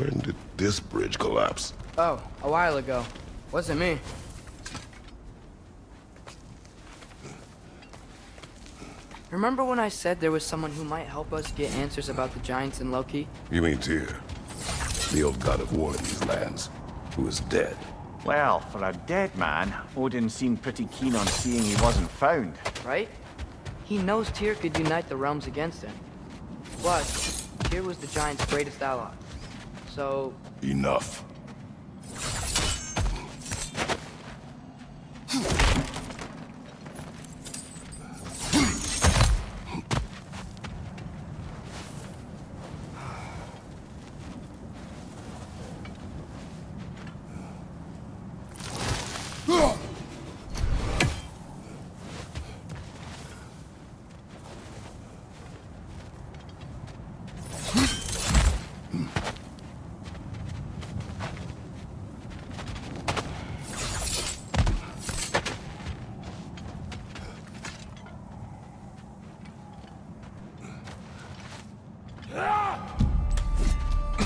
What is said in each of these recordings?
When did this bridge collapse? Oh, a while ago. Wasn't me. Remember when I said there was someone who might help us get answers about the giants and Loki? You mean Tyr, the old god of war in these lands, who is dead. Well, for a dead man, Odin seemed pretty keen on seeing he wasn't found. Right? He knows Tyr could unite the realms against him. Plus, Tyr was the giant's greatest ally. So... Enough.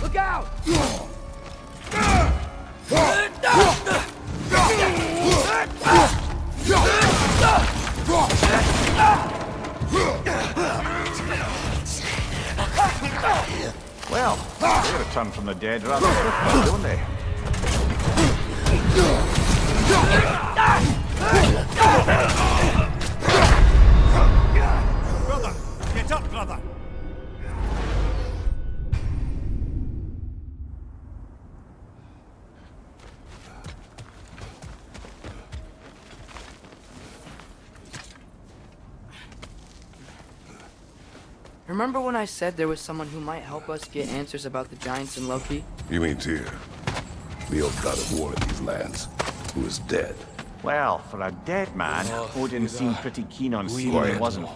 Look out! Well, they return from the dead rather swiftly, don't they? Brother! Get up, brother! Remember when I said there was someone who might help us get answers about the giants and Loki? You mean Tyr, the old god of war in these lands, who is dead. Well, for a dead man, Odin seemed pretty keen on seeing he Quiet. wasn't.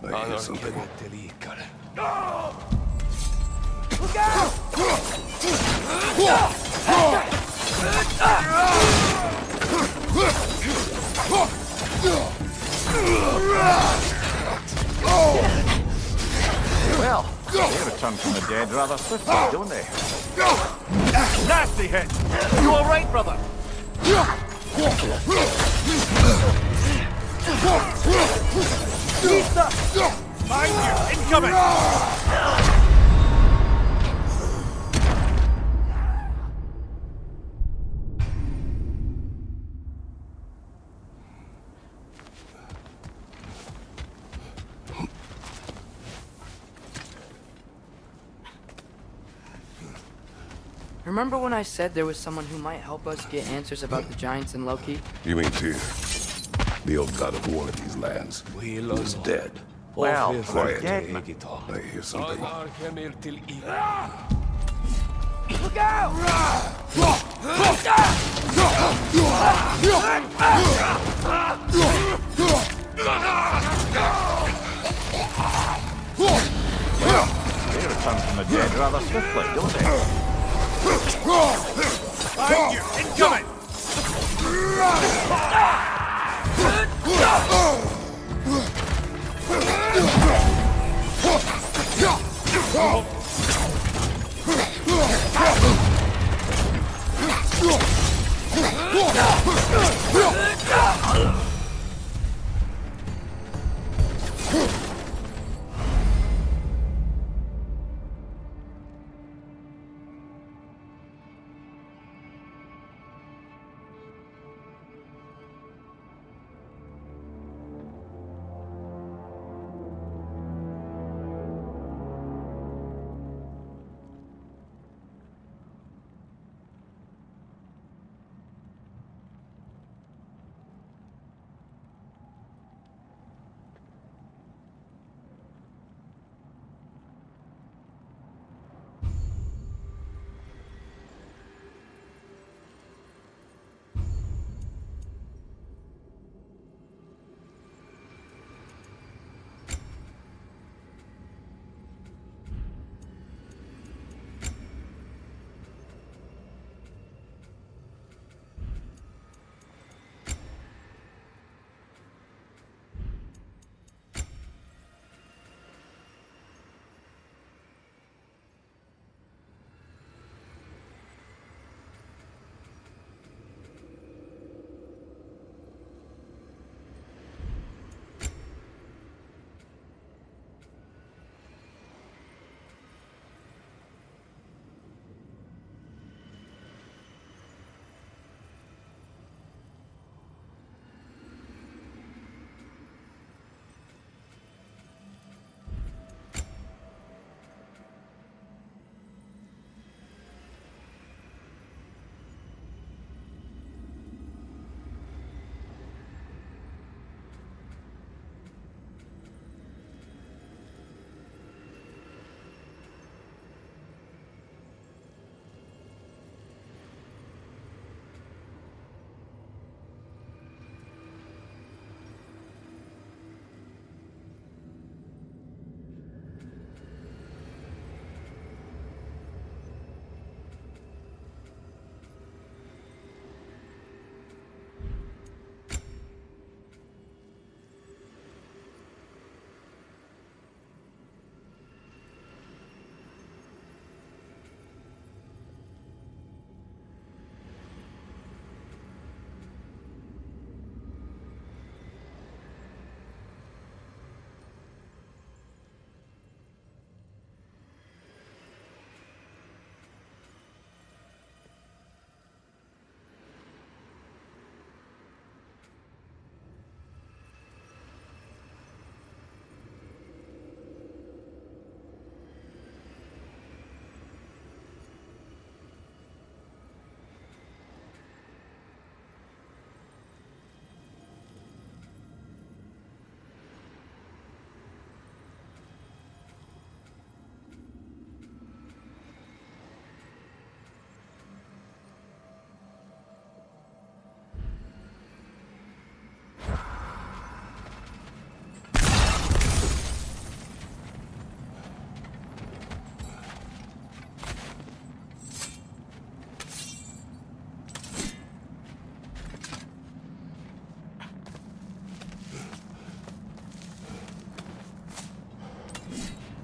I hear something. Look out! Well, they return from the dead rather swiftly, don't they? Nasty hit! You alright, brother? Mind you, incoming! Remember when I said there was someone who might help us get answers about the giants and Loki? You mean Tyr, the old god of war in these lands, who is dead. Well, for a Quiet. dead man. I hear something. Look out! They return from the dead rather swiftly, don't they? Mind you, incoming!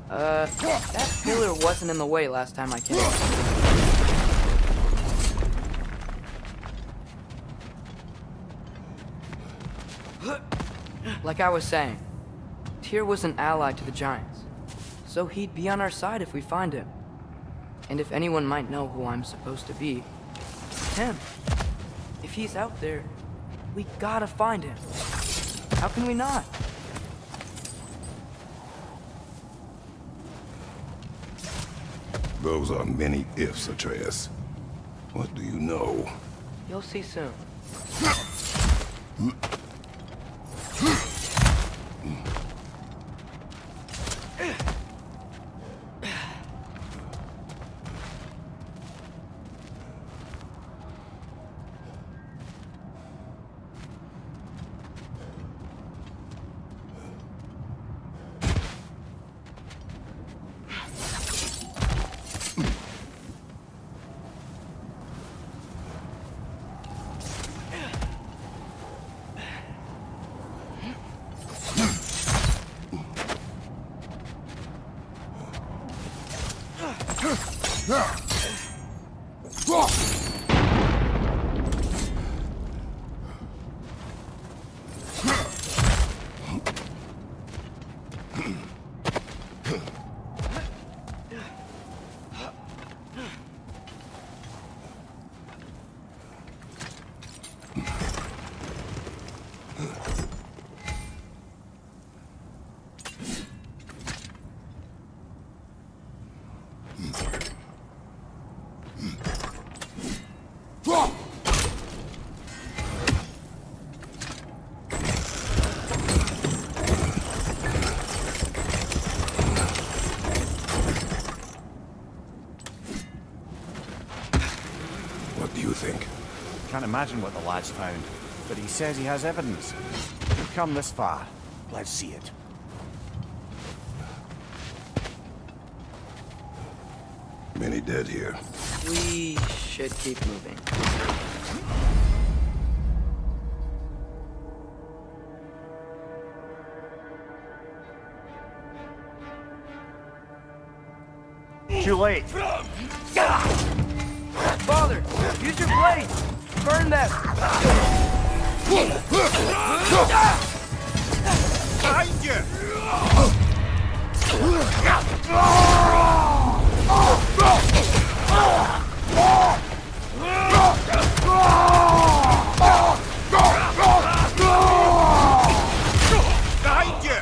That pillar wasn't in the way last time I came. Like I was saying, Tyr was an ally to the Giants, so he'd be on our side if we find him. And if anyone might know who I'm supposed to be, it's him. If he's out there, we gotta find him. How can we not? Those are many ifs, Atreus. What do you know? You'll see soon. What do you think? Can't imagine what the lad's found, but he says he has evidence. We've come this far. Let's see it. Many dead here. We should keep moving. Too late. Father, use your blade! Burn them! Behind you! Behind you!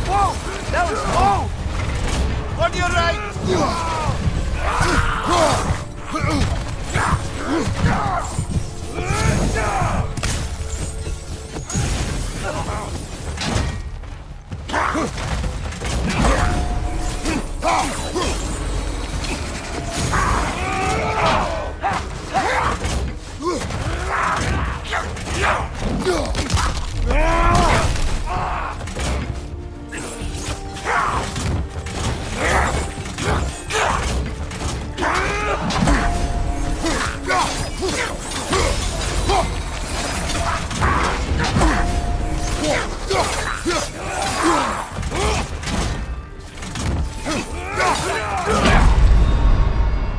Whoa! That was close! On your right!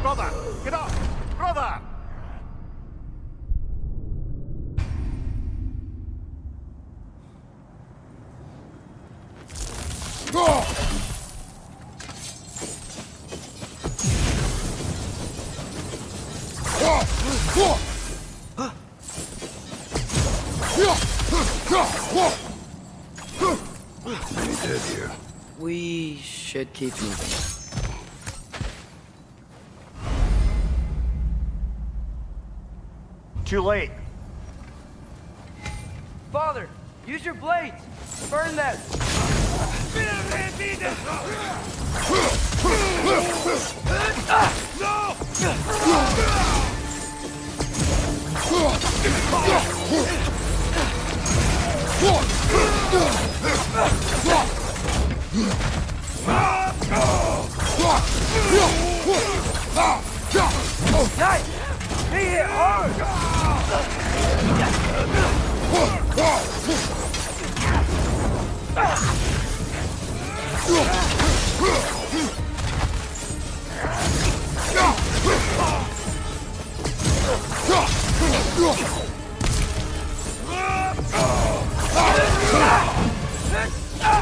Brother, get up! Brother! Many dead here. We should keep moving. Too late. Father, use your blades! Burn them! Nice! He hit hard!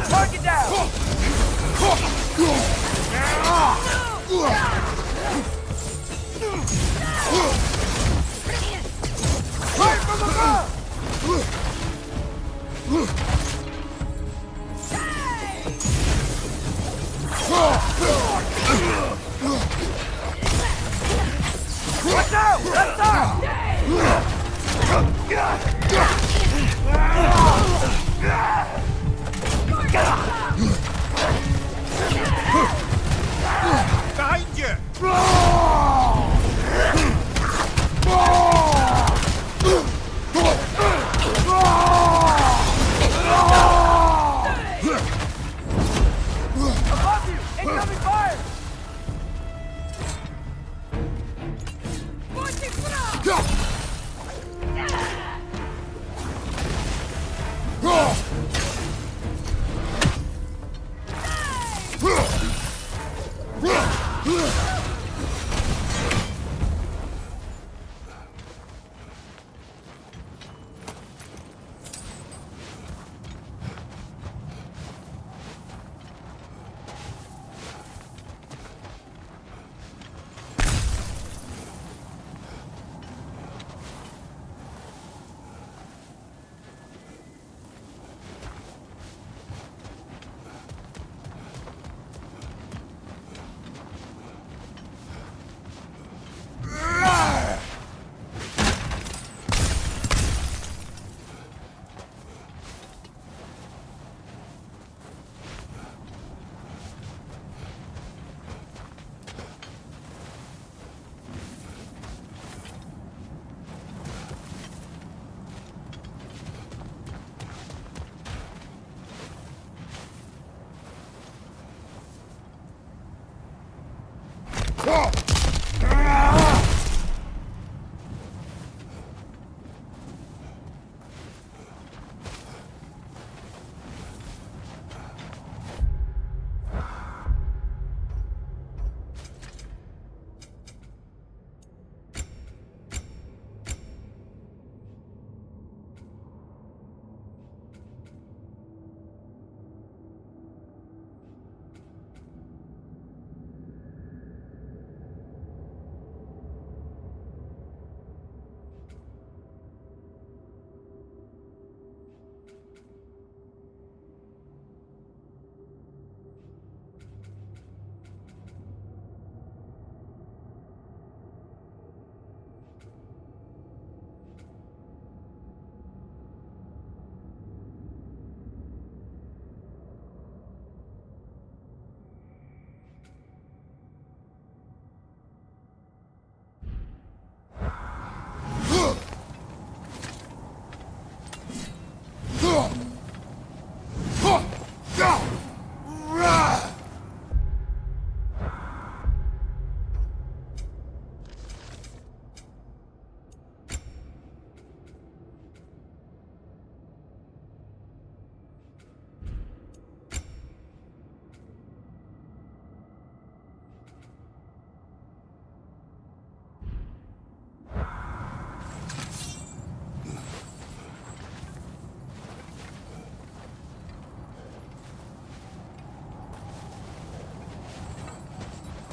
Target down! Right from above! Watch out! Left Behind you! Above you! Incoming fire!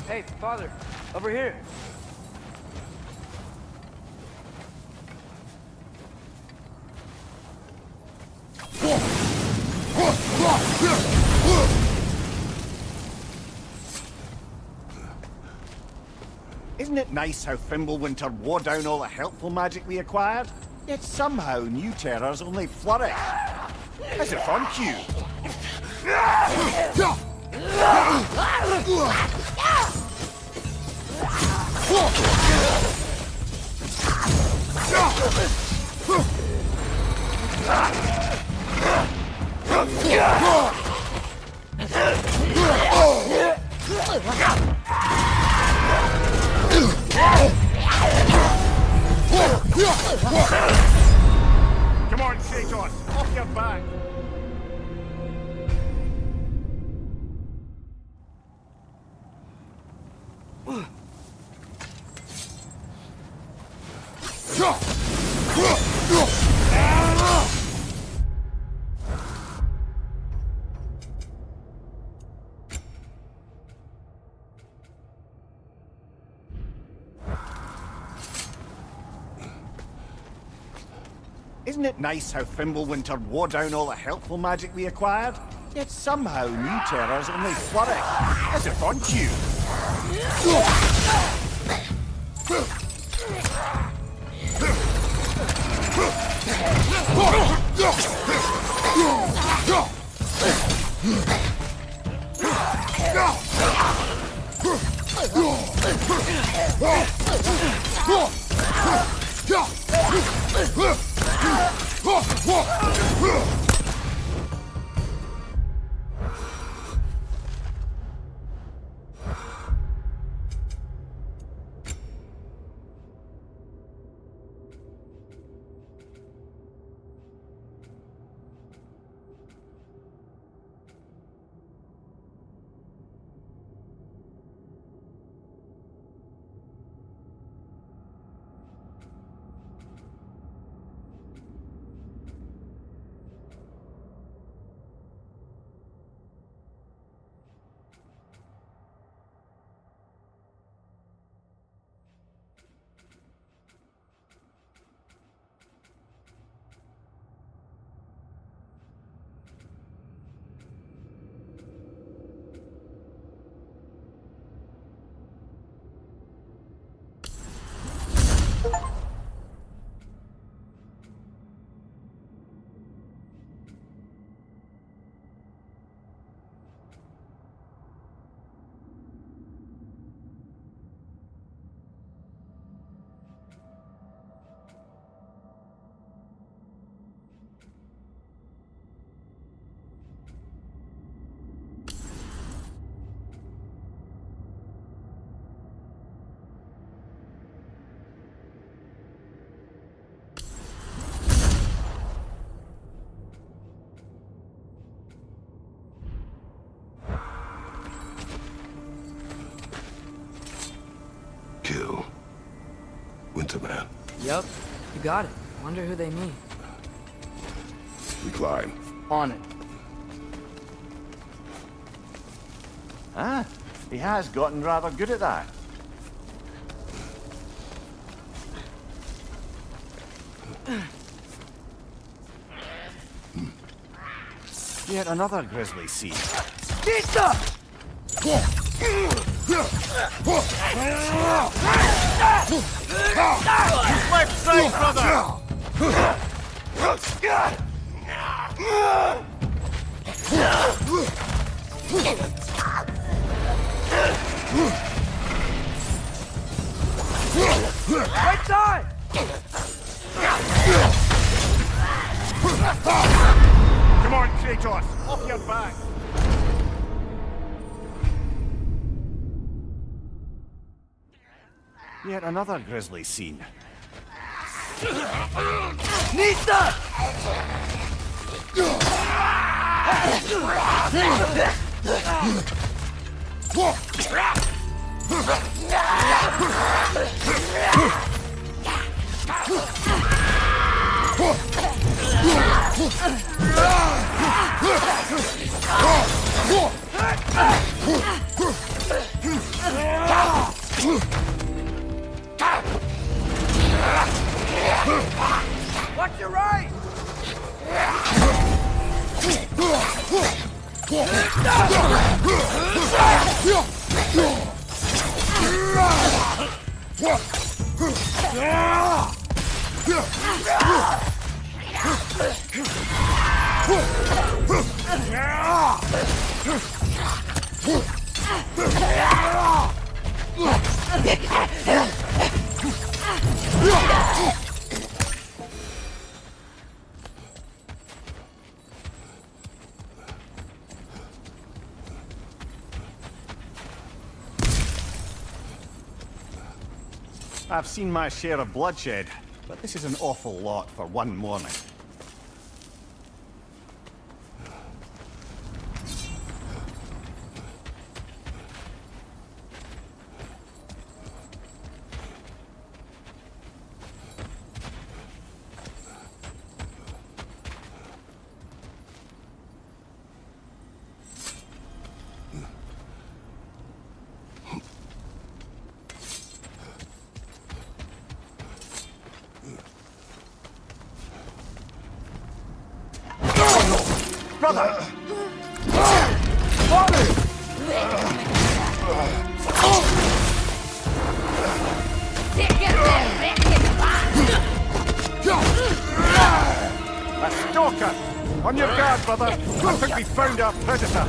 Hey, father, over here. Isn't it nice how Fimbulwinter wore down all the helpful magic we acquired? Yet somehow new terrors only flourish. How's it fun, Q? Come on, Kratos, off your back. Isn't it nice how Fimbulwinter wore down all the helpful magic we acquired? Yet somehow new terrors only flourish. As if on cue. Kill. Winterman. Yup, you got it. Wonder who they mean. We climb. On it. Ah, he has gotten rather good at that. Yet another grisly scene. Left side, brother! Right side! Come on, Kratos! Off your back! Yet another grisly scene. Nista! Watch your right! I've seen my share of bloodshed, but this is an awful lot for one morning. brother! A stalker! On your guard, brother! I think we found our predator!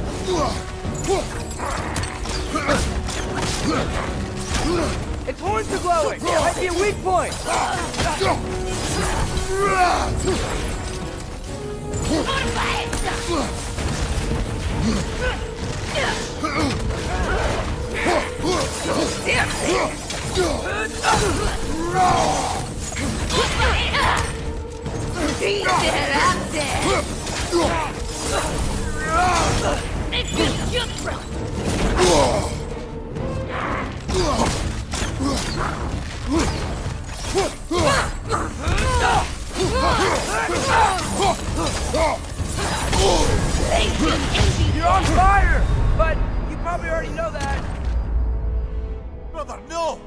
Its horns are glowing! Might be a weak point! You're on fire! But you probably already know that. Brother, no!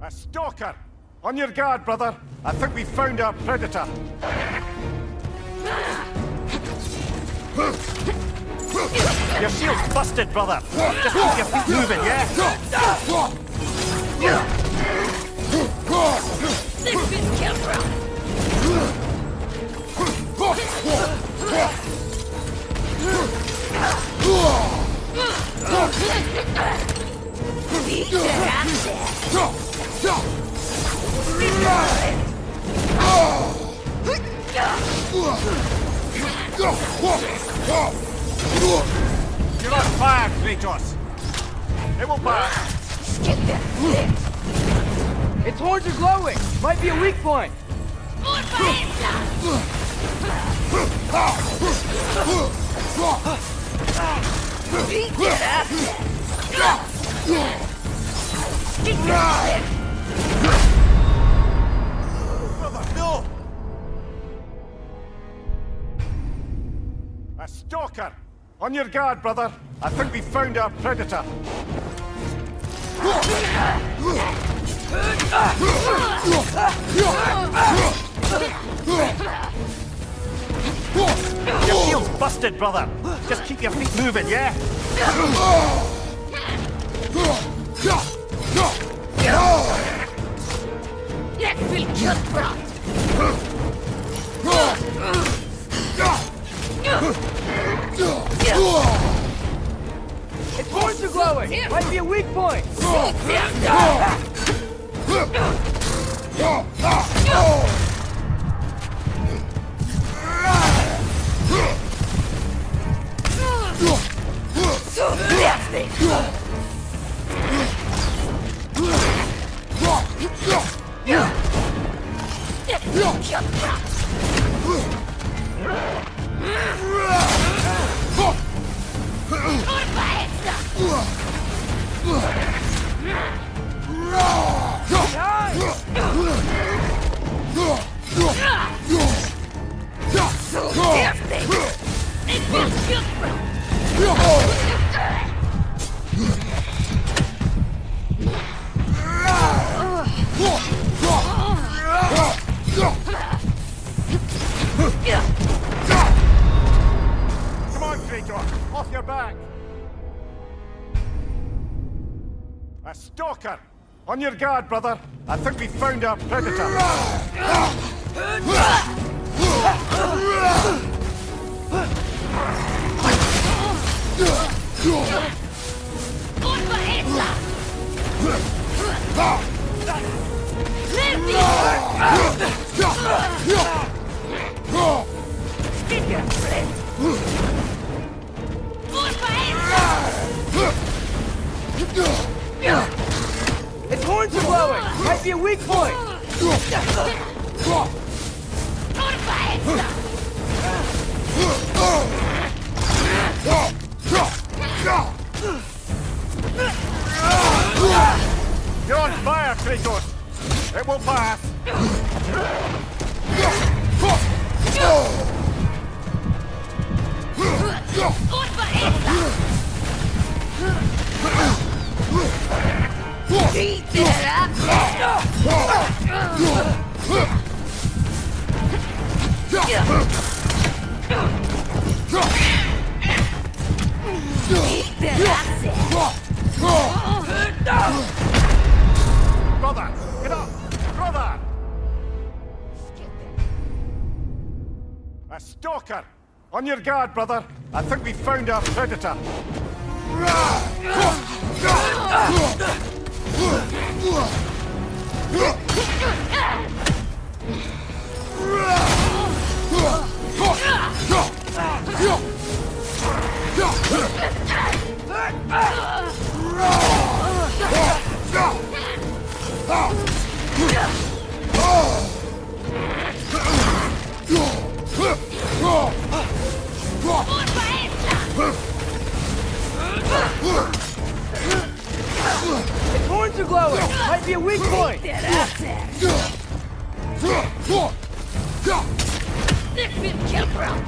A stalker! On your guard, brother! I think we found our predator! Your shield's busted, brother! Just keep your feet moving, yeah? They've been killed. You're on fire, Kratos! It will pass! Its horns are glowing! Might be a weak point! Brother, no! A stalker! On your guard, brother! I think we found our predator! Your shield's busted, brother! Just keep your feet moving, yeah? Let's be killed. Its horns are glowing! Might be a weak point! Come on, Kratos! Off your back! A stalker! On your guard, brother! I think we found our predator! Its horns are glowing! Might be a weak point! You're on fire, Kratos! It will pass! A stalker! On your guard, brother. I think we found our predator. Its horns are glowing! Might be a weak point! This will kill Brown!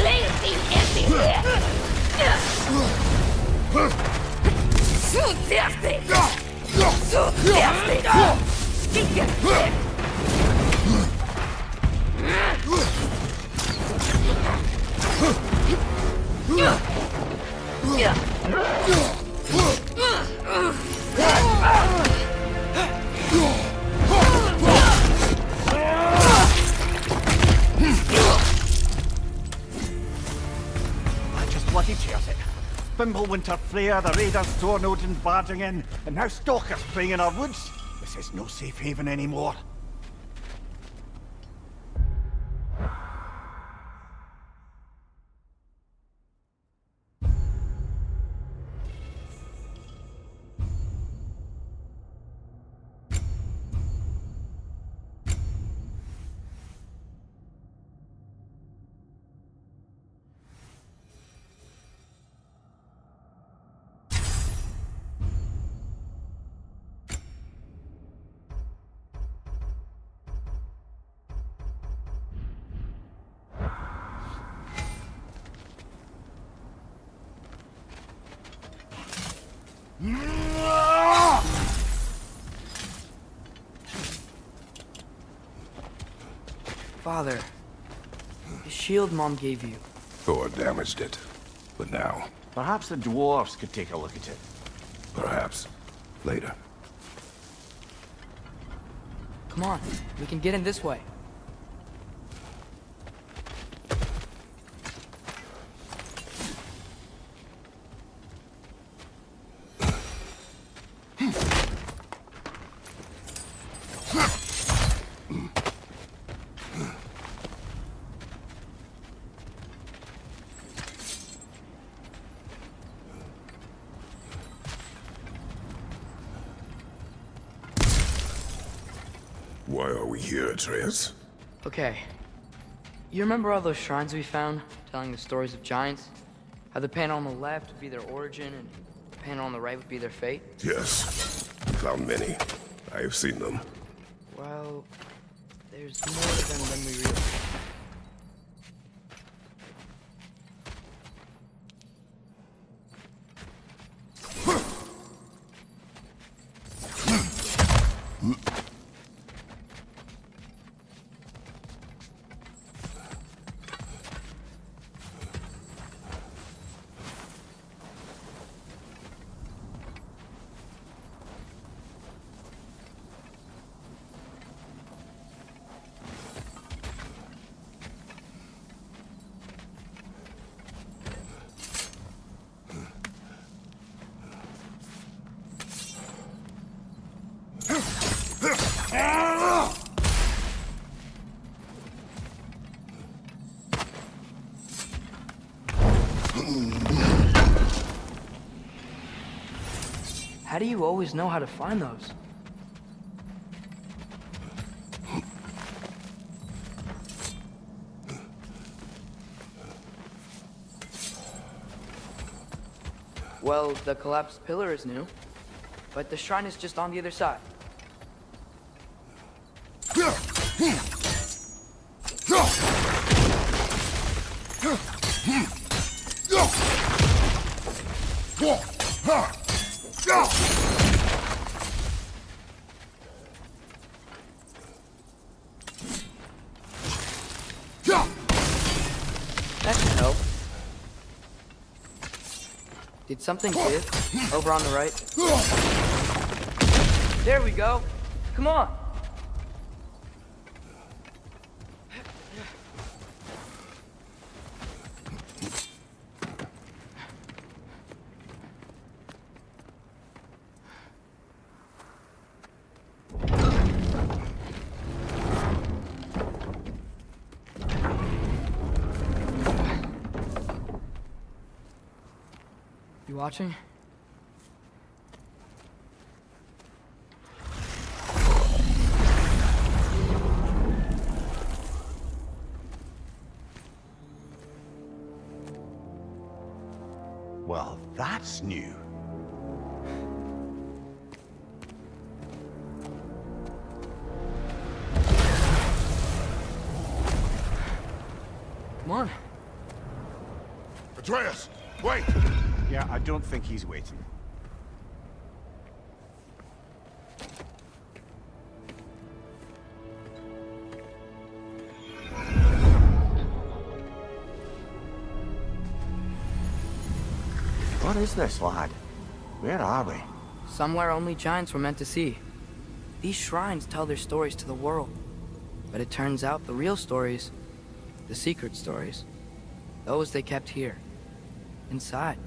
Lazy everywhere! So thirsty! So thirsty! Get your grip! I just bloody tears it. Fimbulwinter Freya, the raiders, Thorn Odin barging in, and now stalkers preying in our woods. This is no safe haven anymore. Father, the shield Mom gave you. Thor damaged it. But now, Perhaps the dwarves could take a look at it. perhaps, later. Come on, we can get in this way. Why are we here, Atreus? Okay. You remember all those shrines we found, telling the stories of giants? How the panel on the left would be their origin, and the panel on the right would be their fate? Yes. We found many. I have seen them. Well, there's more to them than we realize. How do you always know how to find those? Well, the collapsed pillar is new, but the shrine is just on the other side. That should help. Did something give? Over on the right? There we go. Come on. You watching? Well, that's new. Come on. Atreus, wait! Yeah, I don't think he's waiting. What is this, lad? Where are we? Somewhere only giants were meant to see. These shrines tell their stories to the world. But it turns out the real stories, the secret stories, those they kept here, inside.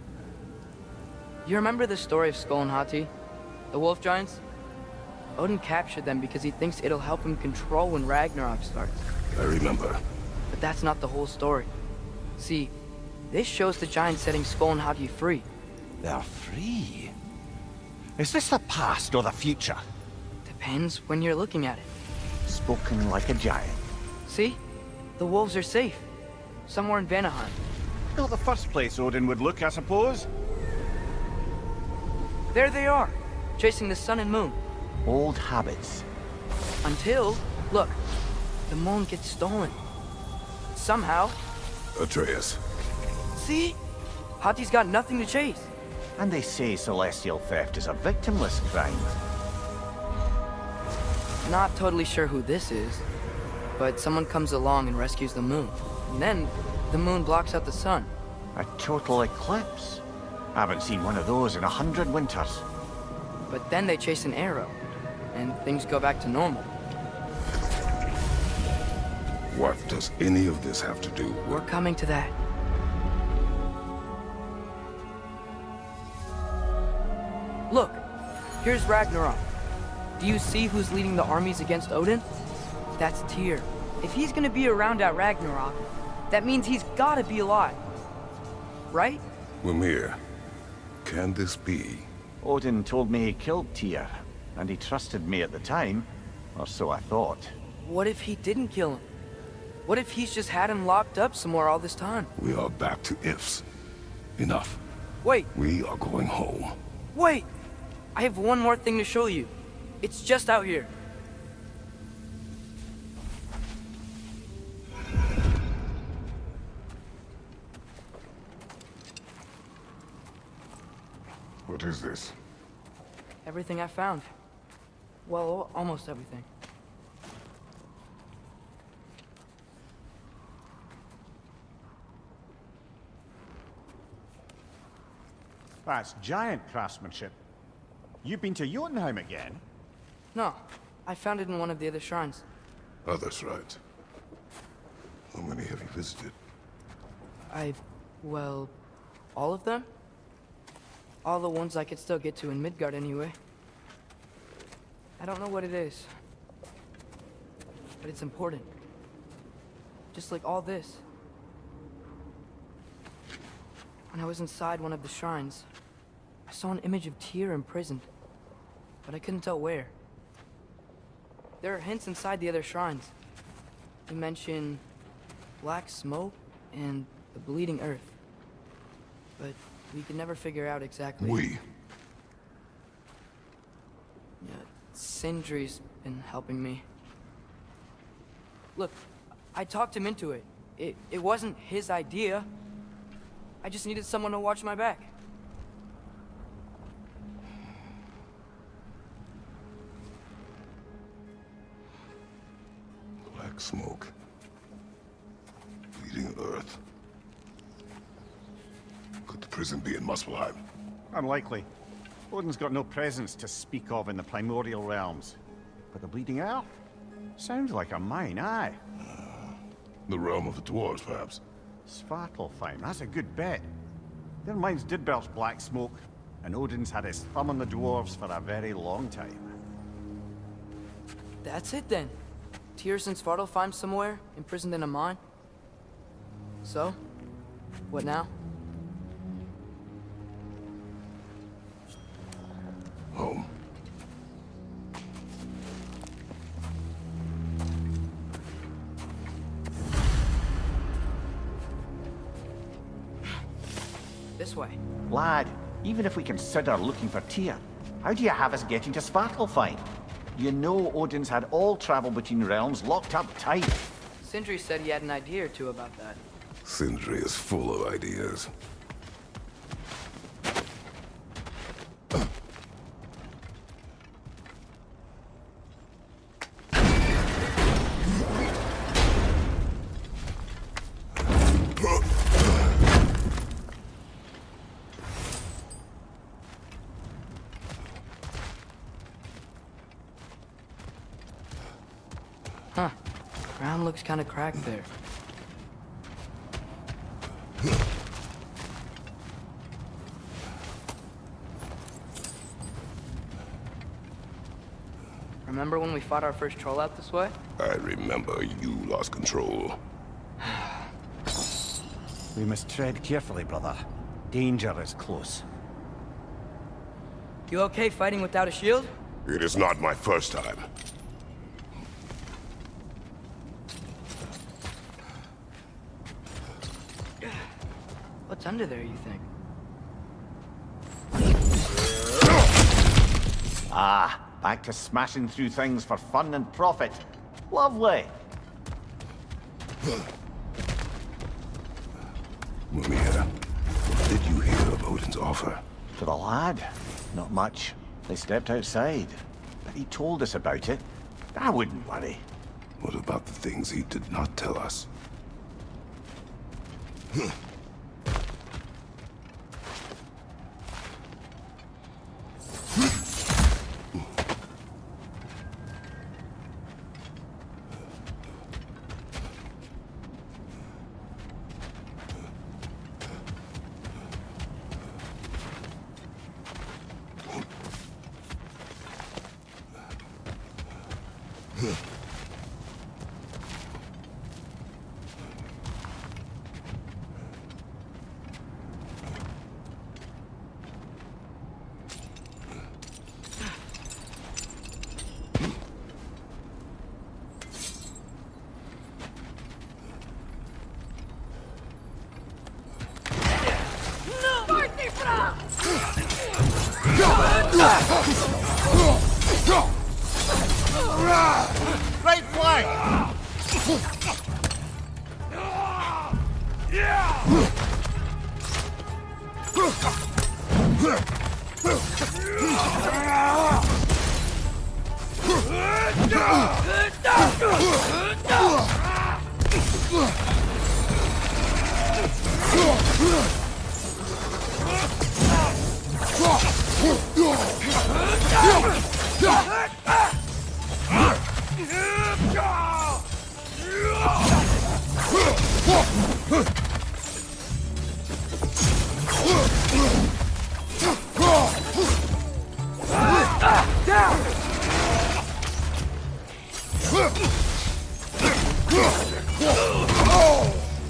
You remember the story of Skull and Hati, the wolf giants? Odin captured them because he thinks it'll help him control when Ragnarok starts. I remember. But that's not the whole story. See, this shows the giants setting Skull and Hati free. They're free. Is this the past or the future? Depends when you're looking at it. Spoken like a giant. See? The wolves are safe. Somewhere in Vanaheim. Not the first place Odin would look, I suppose. There they are, chasing the sun and moon. Old habits. Until, look, the moon gets stolen. Somehow. Atreus. See? Hati's got nothing to chase. And they say celestial theft is a victimless crime. Not totally sure who this is, but someone comes along and rescues the moon. And then, the moon blocks out the sun. A total eclipse. I haven't seen one of those in 100 winters. But then they chase an arrow, and things go back to normal. What does any of this have to do We're with... coming to that. Look, here's Ragnarok. Do you see who's leading the armies against Odin? That's Tyr. If he's gonna be around at Ragnarok, that means he's gotta be alive. Right? Mimir, can this be? Odin told me he killed Tyr, and he trusted me at the time, or so I thought. What if he didn't kill him? What if he's just had him locked up somewhere all this time? We are back to ifs. Enough. Wait, We are going home. wait! I have one more thing to show you. It's just out here. What is this? Everything I found. Well, almost everything. That's giant craftsmanship. You've been to Jotunheim again? No, I found it in one of the other shrines. Others, right? How many have you visited? Well, all of them? All the ones I could still get to in Midgard anyway. I don't know what it is, but it's important. Just like all this. When I was inside one of the shrines, I saw an image of Tyr imprisoned, but I couldn't tell where. There are hints inside the other shrines. You mention black smoke and the bleeding earth. But we could never figure out exactly. We. Yeah, Sindri's been helping me. Look, I talked him into it. It wasn't his idea. I just needed someone to watch my back. Black smoke. Bleeding earth. Could the prison be in Muspelheim? Unlikely. Odin's got no presence to speak of in the primordial realms. But the Bleeding Earth? Sounds like a mine, aye. The realm of the dwarves, perhaps. Svartalfheim, that's a good bet. Their mines did belch black smoke, and Odin's had his thumb on the dwarves for a very long time. That's it then. Tyr's in Svartalfheim somewhere, imprisoned in a mine. So, what now? Home. This way. Lad, even if we consider looking for Tyr, how do you have us getting to Svartalfheim? You know Odin's had all travel between realms locked up tight. Sindri said he had an idea or two about that. Sindri is full of ideas. Huh. Ground looks kind of cracked there. Remember when we fought our first troll out this way? I remember you lost control. We must tread carefully, brother. Danger is close. You okay fighting without a shield? It is not my first time. What's under there, you think? Ah, back to smashing through things for fun and profit. Lovely. Mimir, what did you hear of Odin's offer? To the lad? Not much. They stepped outside. But he told us about it. I wouldn't worry. What about the things he did not tell us? Right flank!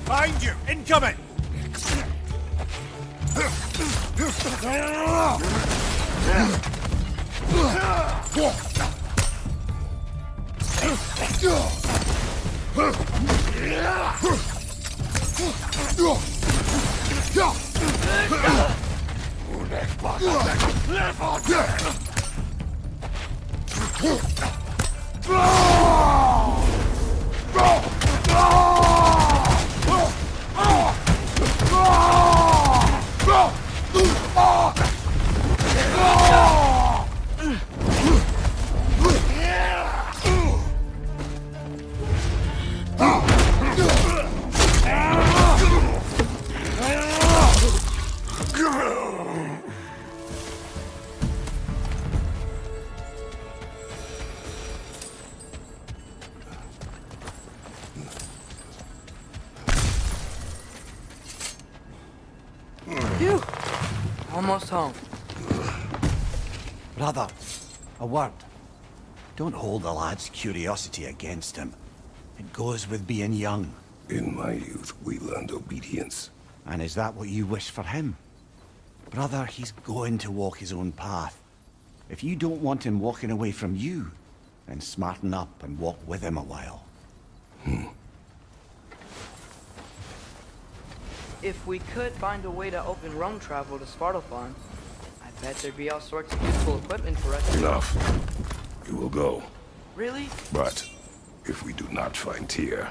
Behind you! Incoming! Phew! Almost home. Brother, a word. Don't hold the lad's curiosity against him. It goes with being young. In my youth, we learned obedience. And is that what you wish for him? Brother, he's going to walk his own path. If you don't want him walking away from you, then smarten up and walk with him a while. If we could find a way to open roam travel to Svartalfheim, I bet there'd be all sorts of useful equipment for us. Enough. You will go. Really? But if we do not find Tyr,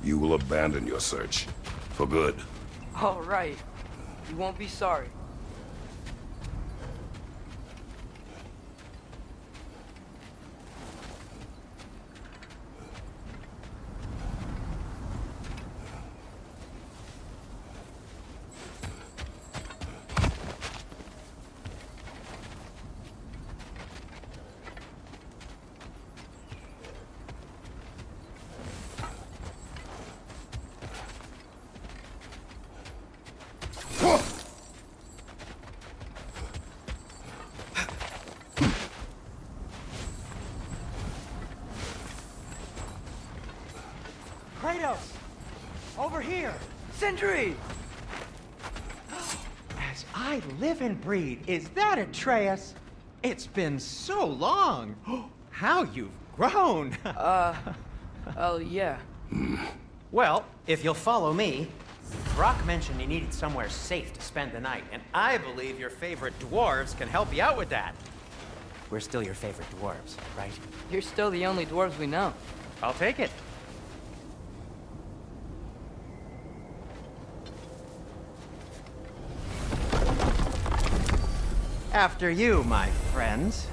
you will abandon your search. For good. All right. You won't be sorry. Kratos! Over here! Sentry! As I live and breathe, is that Atreus? It's been so long! How you've grown! Oh, yeah. Well, if you'll follow me, Brock mentioned you needed somewhere safe to spend the night, and I believe your favorite dwarves can help you out with that. We're still your favorite dwarves, right? You're still the only dwarves we know. I'll take it. After you, my friends.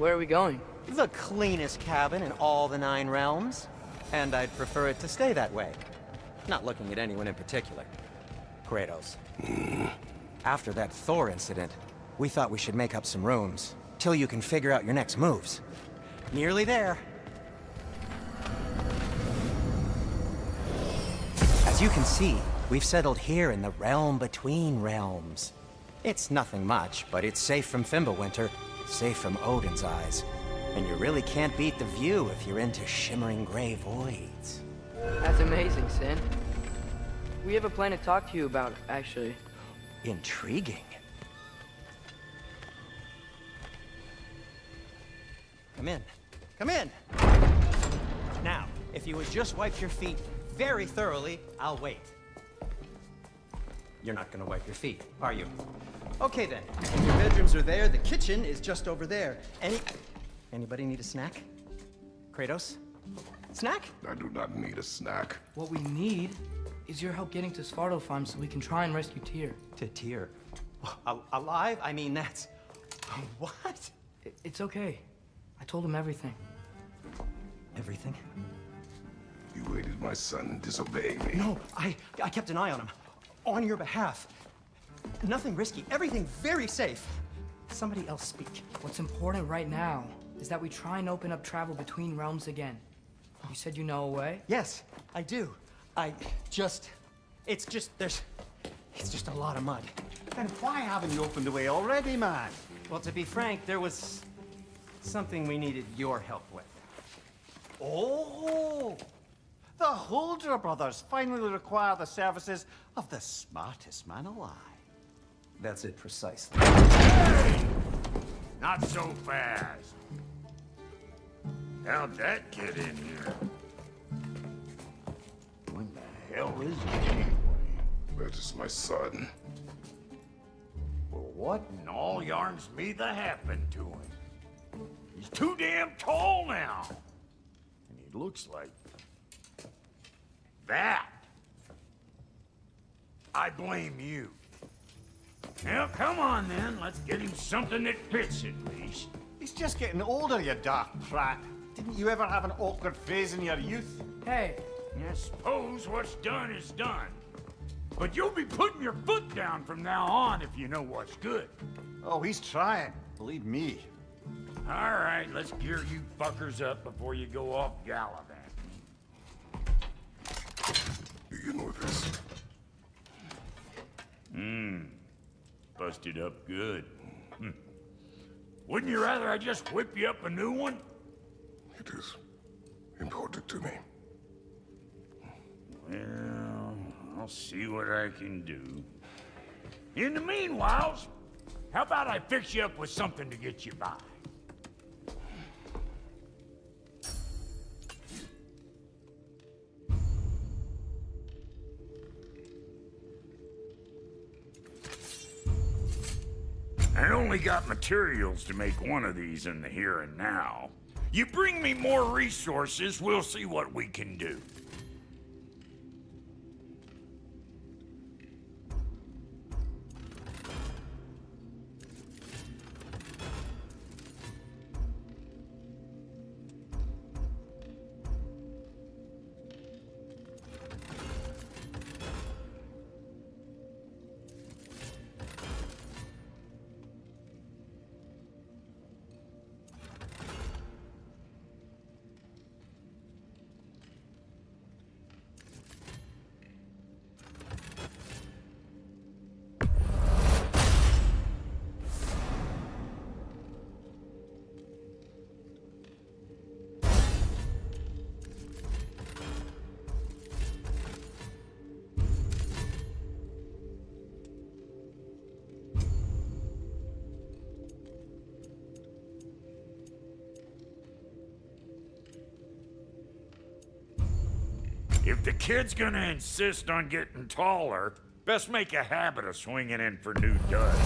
Where are we going? The cleanest cabin in all the 9 realms. And I'd prefer it to stay that way. Not looking at anyone in particular. Kratos. After that Thor incident, we thought we should make up some rooms, till you can figure out your next moves. Nearly there. As you can see, we've settled here in the realm between realms. It's nothing much, but it's safe from Fimbulwinter, safe from Odin's eyes. And you really can't beat the view if you're into shimmering gray voids. That's amazing, Sin. We have a plan to talk to you about, actually. Intriguing. Come in. Come in! Now, if you would just wipe your feet very thoroughly, I'll wait. You're not gonna wipe your feet, are you? Okay then. Your bedrooms are there, the kitchen is just over there. Anybody need a snack? Kratos? Snack? I do not need a snack. What we need is your help getting to Svartalfheim so we can try and rescue Tyr. To Tyr? Alive? I mean, that's... What? It's okay. I told him everything. Everything? You aided my son disobeying me. No, I kept an eye on him. On your behalf. Nothing risky. Everything very safe. Somebody else speak. What's important right now is that we try and open up travel between realms again. You said you know a way? Yes, I do. It's just a lot of mud. Then why haven't you opened the way already, man? Well, to be frank, there was something we needed your help with. Oh! The Holder brothers finally require the services of the smartest man alive. That's it precisely. Not so fast. How'd that get in here? When the hell is he anyway? That is my son. Well, what in all yarns me that happened to him? He's too damn tall now. And he looks like... that. I blame you. Now, come on then. Let's get him something that fits at least. He's just getting older, you dark prat. Didn't you ever have an awkward phase in your youth? Hey, I suppose what's done is done. But you'll be putting your foot down from now on if you know what's good. Oh, he's trying. Believe me. All right, let's gear you fuckers up before you go off gallivanting. Do you know this? Busted up good. Wouldn't you rather I just whip you up a new one? It is important to me. Well, I'll see what I can do. In the meanwhile, how about I fix you up with something to get you by? I only got materials to make one of these in the here and now. You bring me more resources, we'll see what we can do. If the kid's gonna insist on getting taller, best make a habit of swinging in for new duds.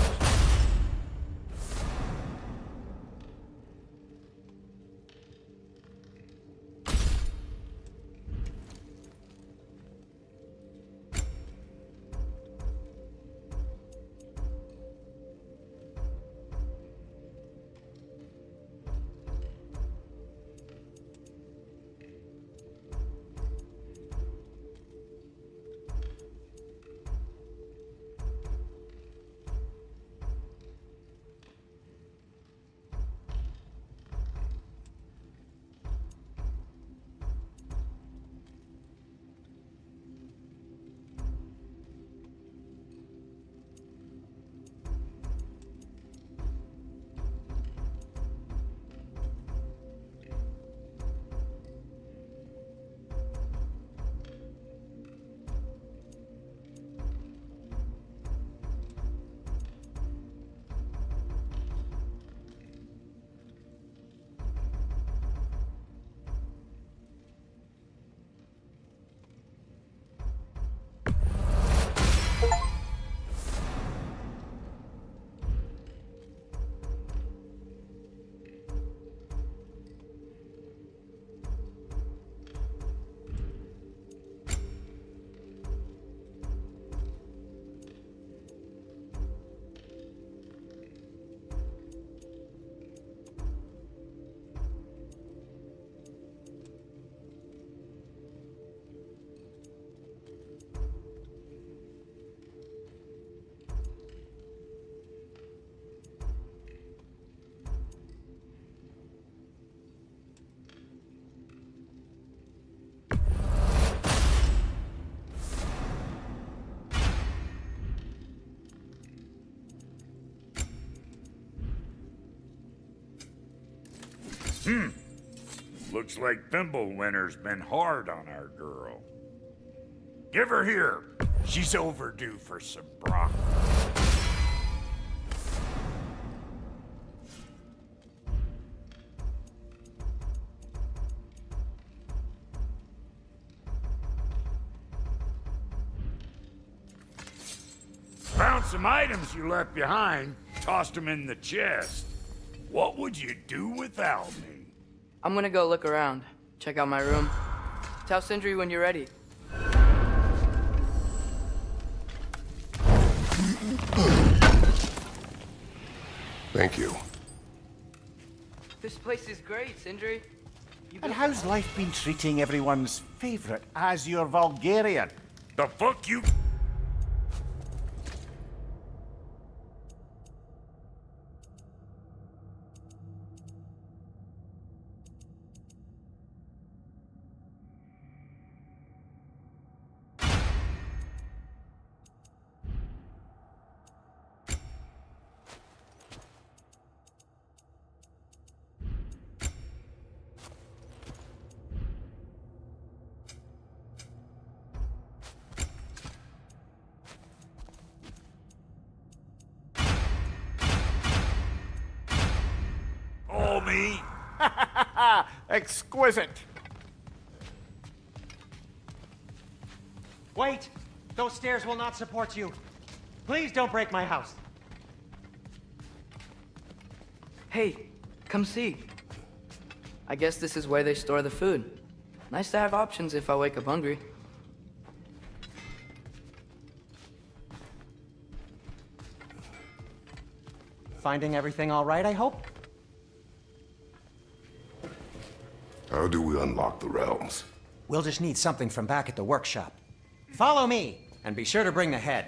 Looks like Thimblewinter's been hard on our girl. Give her here. She's overdue for some broccoli. Found some items you left behind, tossed them in the chest. What would you do without me? I'm gonna go look around, check out my room. Tell Sindri when you're ready. Thank you. This place is great, Sindri. And how's life been treating everyone's favorite Azure Vulgarian? The fuck you... All me? Exquisite. Wait! Those stairs will not support you. Please don't break my house. Hey, come see. I guess this is where they store the food. Nice to have options if I wake up hungry. Finding everything all right, I hope? How do we unlock the realms? We'll just need something from back at the workshop. Follow me, and be sure to bring the head.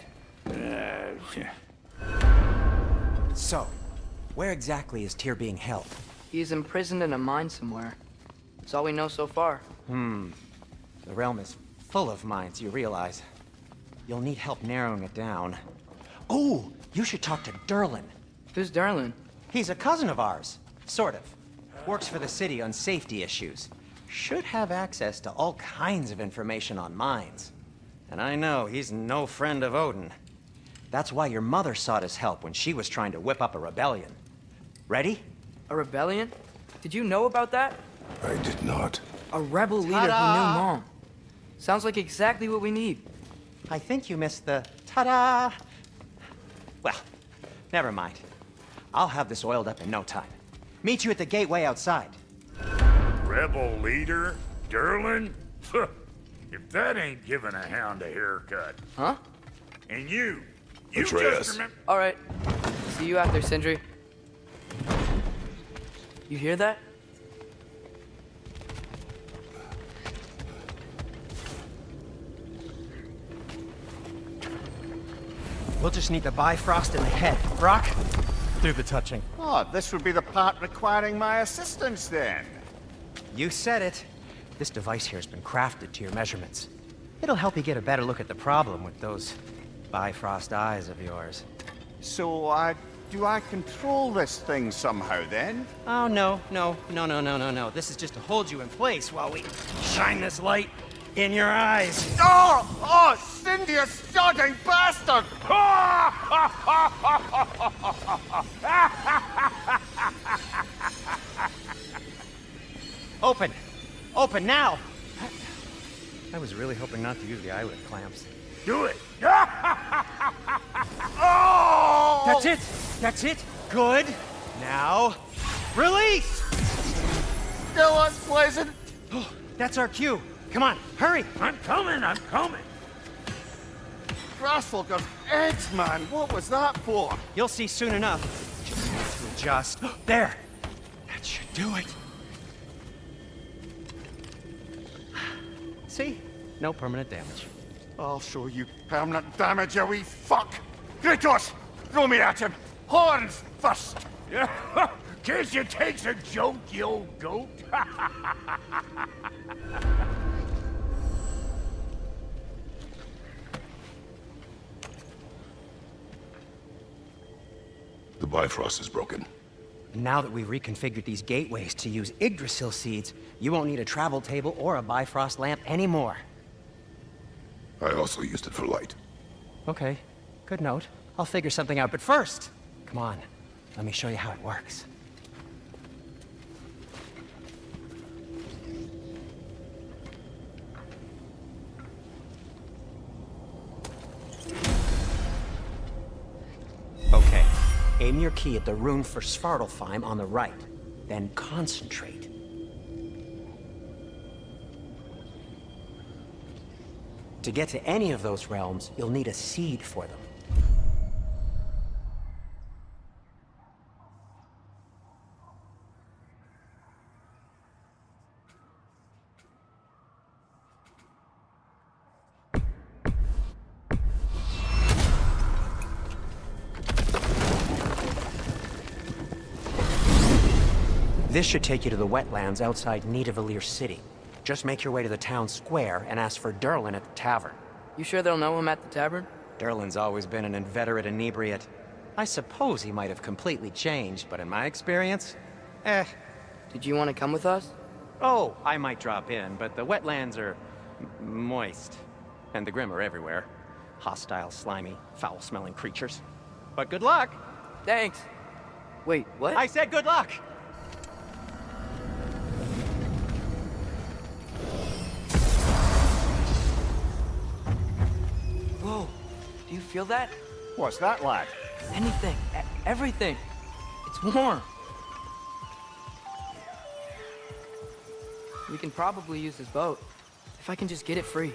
So, where exactly is Tyr being held? He's imprisoned in a mine somewhere. That's all we know so far. The realm is full of mines, you realize. You'll need help narrowing it down. Oh, you should talk to Derlin. Who's Darlin? He's a cousin of ours, sort of. Works for the city on safety issues. Should have access to all kinds of information on mines. And I know he's no friend of Odin. That's why your mother sought his help when she was trying to whip up a rebellion. Ready? A rebellion? Did you know about that? I did not. A rebel leader who knew Mom. Sounds like exactly what we need. I think you missed the ta-da! Well, never mind. I'll have this oiled up in no time. Meet you at the gateway outside. Rebel leader? Derlin? If that ain't giving a hound a haircut. Huh? And you Atreus. just remember... All right. See you out there, Sindri. You hear that? We'll just need the Bifrost in the head. Brock, do the touching. Oh, this would be the part requiring my assistance then. You said it. This device here has been crafted to your measurements. It'll help you get a better look at the problem with those Bifrost eyes of yours. So, do I control this thing somehow then? Oh, no. This is just to hold you in place while we shine this light in your eyes. Oh, Cindy, you sodding bastard! Open! Open now! I was really hoping not to use the eyelid clamps. Do it! Oh! That's it! That's it! Good! Now, release! Still unpleasant. Oh, that's our cue. Come on, hurry! I'm coming! Grassfuckers, eggs, man. What was that for? You'll see soon enough. Just have to adjust. There! That should do it. See? No permanent damage. I'll show you permanent damage, you wee fuck! Kratos! Throw me at him! Horns first! Yeah, case you takes a joke, you old goat. The Bifrost is broken. Now that we've reconfigured these gateways to use Yggdrasil seeds, you won't need a travel table or a Bifrost lamp anymore. I also used it for light. Okay, good note. I'll figure something out, but first, come on, let me show you how it works. Okay, aim your key at the rune for Svartalfheim on the right, then concentrate. To get to any of those realms, you'll need a seed for them. This should take you to the wetlands outside Nidavellir City. Just make your way to the town square and ask for Durlin at the tavern. You sure they'll know him at the tavern? Durlin's always been an inveterate inebriate. I suppose he might have completely changed, but in my experience, Did you want to come with us? Oh, I might drop in, but the wetlands are moist. And the Grim are everywhere. Hostile, slimy, foul-smelling creatures. But good luck! Thanks. Wait, what? I said good luck! Whoa, do you feel that? What's that, lad? Anything, everything. It's warm. We can probably use this boat, if I can just get it free.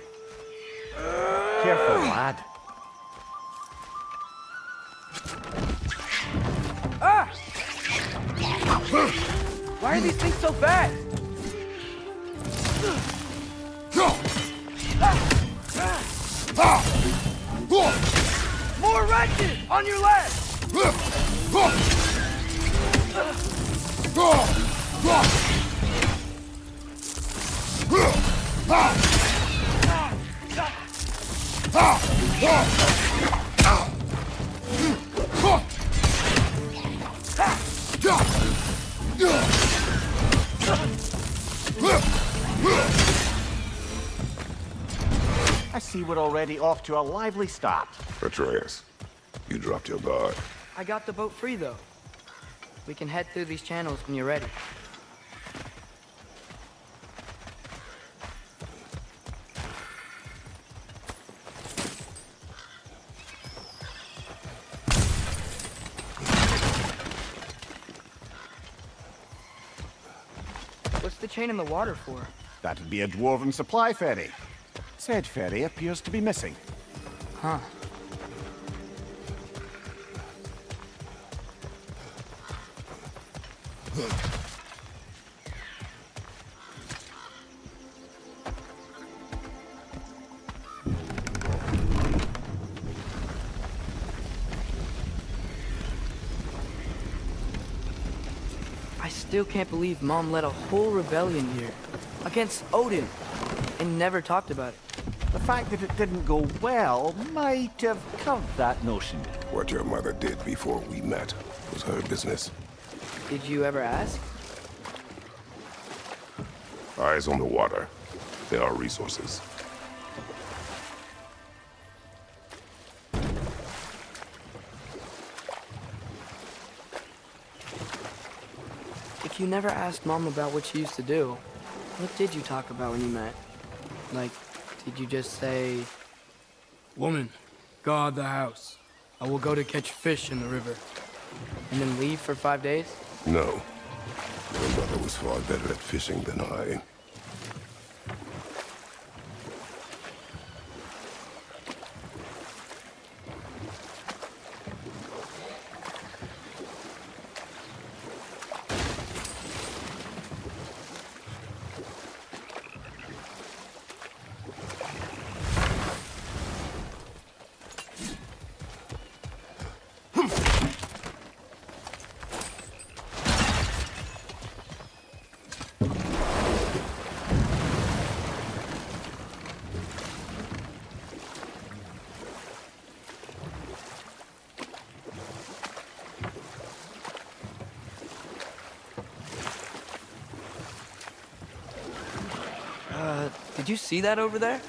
Careful, lad. Ah! Why are these things so fast? More wretches! On your left! I see we're already off to a lively start. Atreus, you dropped your guard. I got the boat free, though. We can head through these channels when you're ready. What's the chain in the water for? That'd be a dwarven supply ferry. Said ferry appears to be missing. Huh. I still can't believe Mom led a whole rebellion here against Odin and never talked about it. The fact that it didn't go well might have curved that notion. What your mother did before we met was her business. Did you ever ask? Eyes on the water. There are resources. If you never asked Mom about what she used to do, what did you talk about when you met? Like, did you just say... Woman, guard the house. I will go to catch fish in the river. and then leave for 5 days? No. Your mother was far better at fishing than I. Did you see that over there?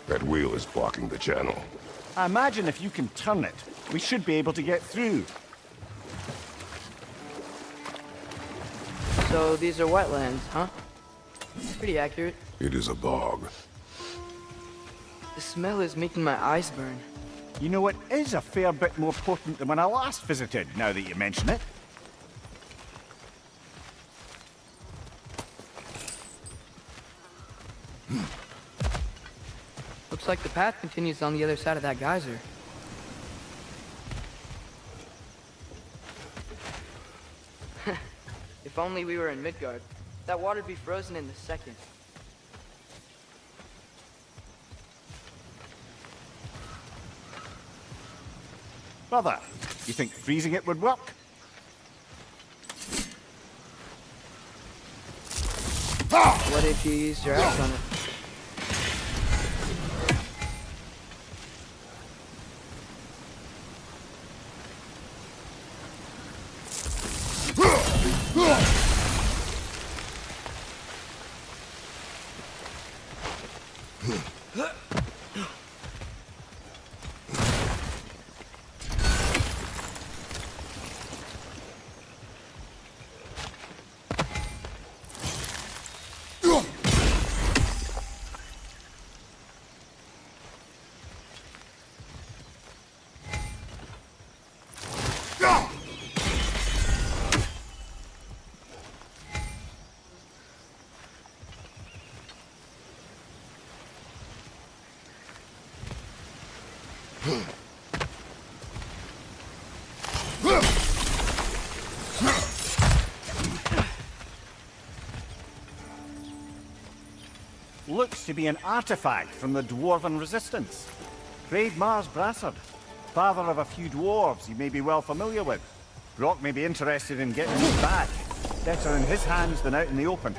That wheel is blocking the channel. I imagine if you can turn it, we should be able to get through. So these are wetlands, huh? Pretty accurate. It is a bog. The smell is making my eyes burn. You know, it is a fair bit more potent than when I last visited, now that you mention it. Looks like the path continues on the other side of that geyser. If only we were in Midgard. That water'd be frozen in a second. Brother, you think freezing it would work? What if you used your axe on it? Looks to be an artifact from the Dwarven Resistance. Craig Mars Brassard, father of a few dwarves you may be well familiar with. Brock may be interested in getting it back. Better in his hands than out in the open.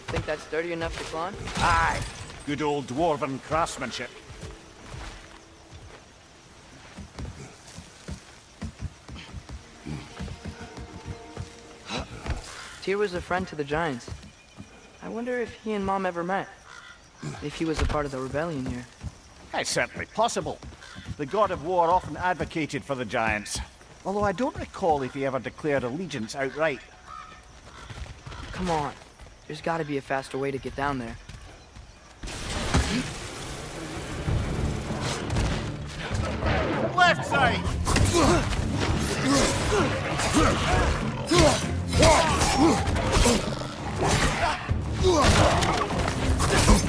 Think that's sturdy enough to climb? Aye, good old Dwarven craftsmanship. Tyr was a friend to the Giants. I wonder if he and Mom ever met. If he was a part of the rebellion here. It's certainly possible. The god of war often advocated for the Giants. Although I don't recall if he ever declared allegiance outright. Come on. There's gotta be a faster way to get down there. Left side!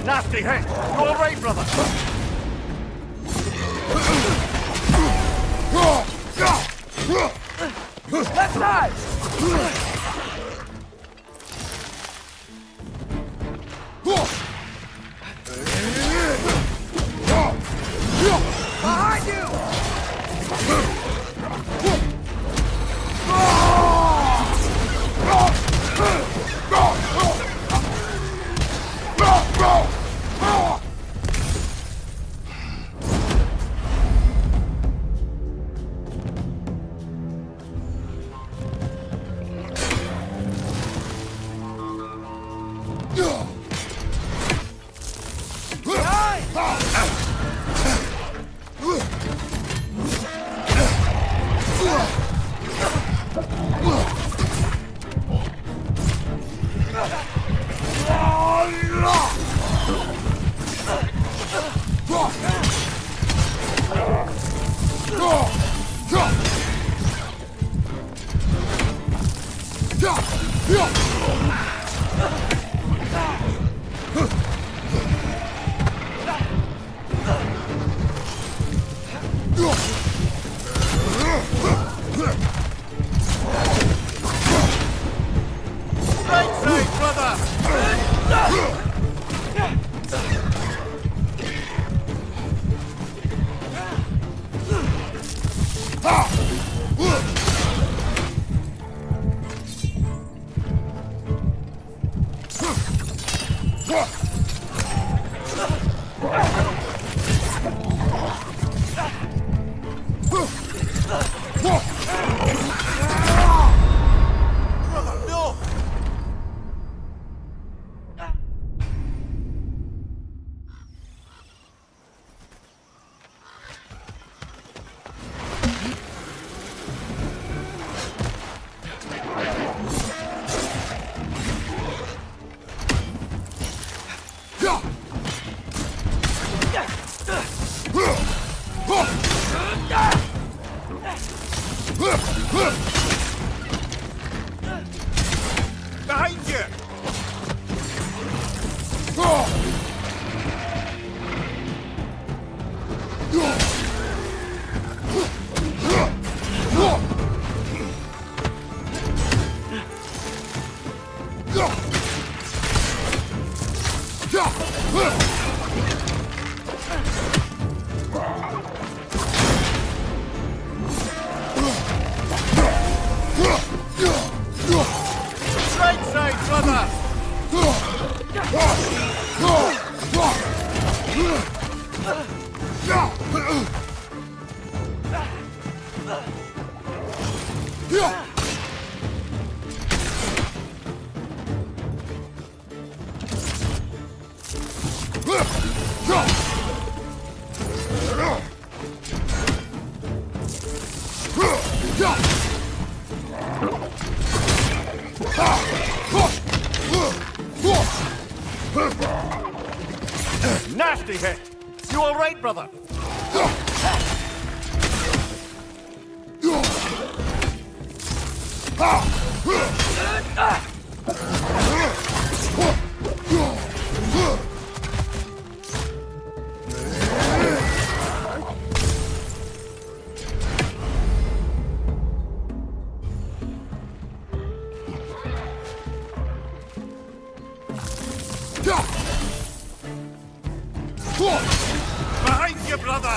Nasty hit! You all right, brother? Left side! Behind you! Behind you! Right side, brother! Nasty hit! You all right, brother? Behind you, brother!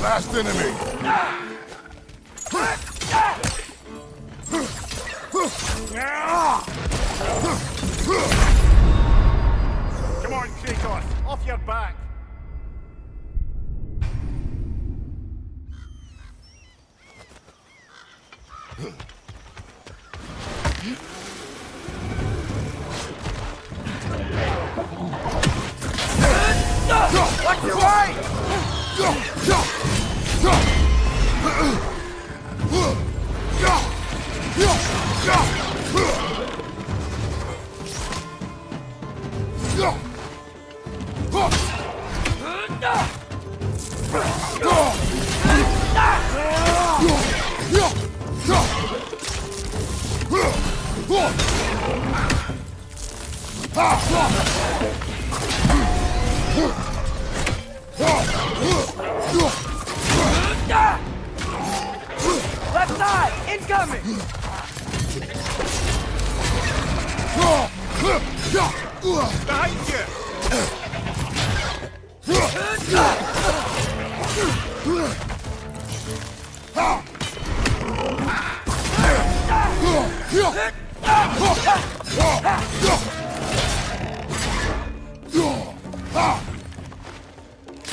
Last enemy. Come on, Kratos! Off your back! Watch your way! Left side! Incoming! Behind you!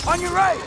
On your right!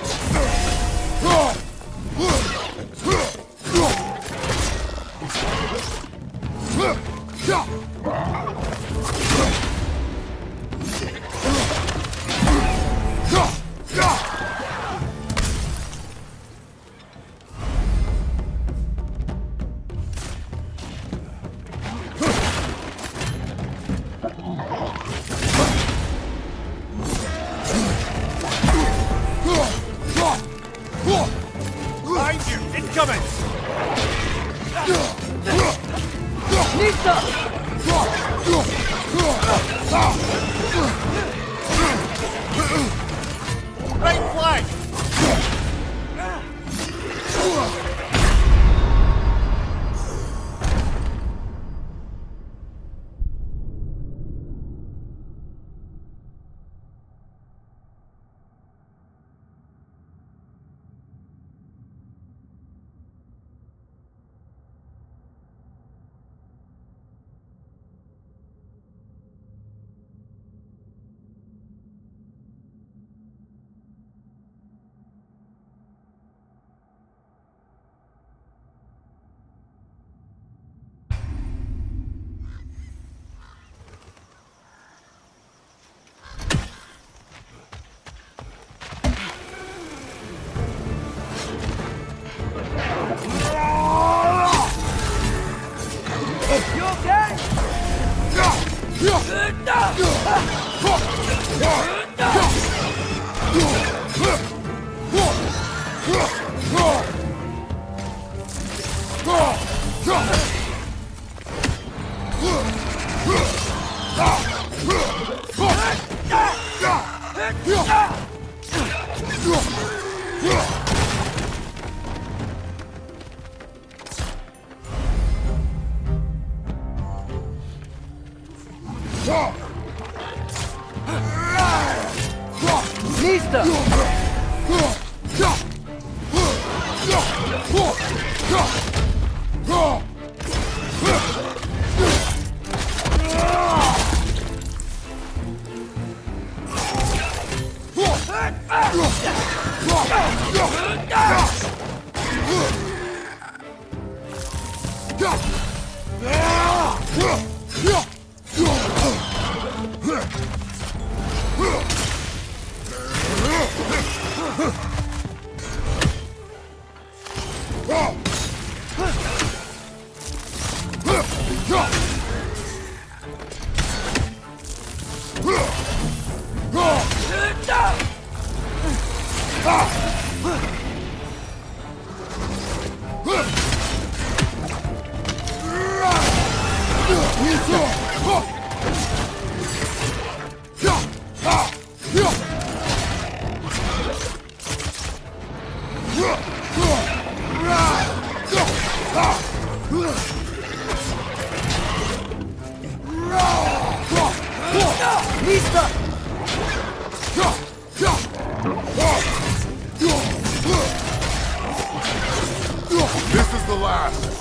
This is the last.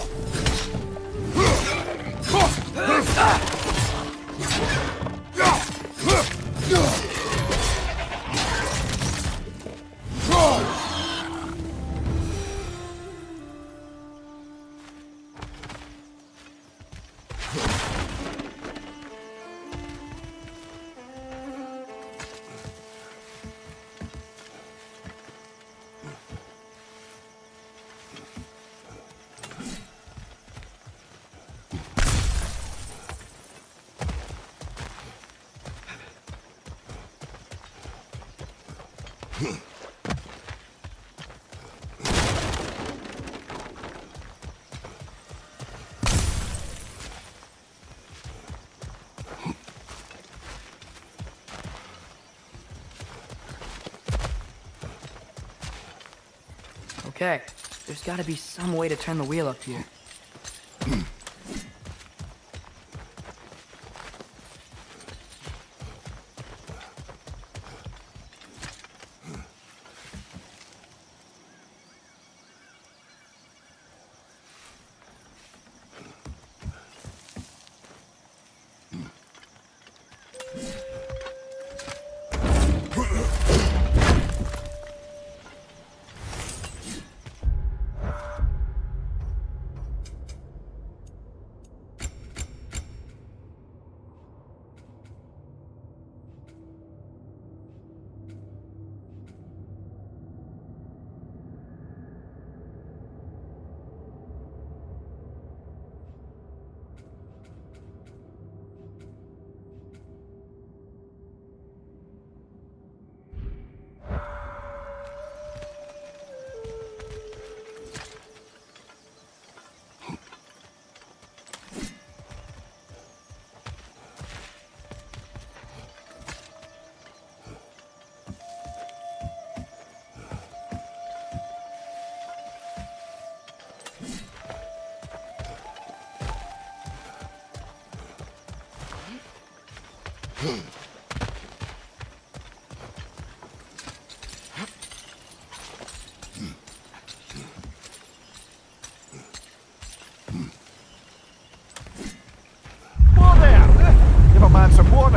Okay, there's gotta be some way to turn the wheel up here.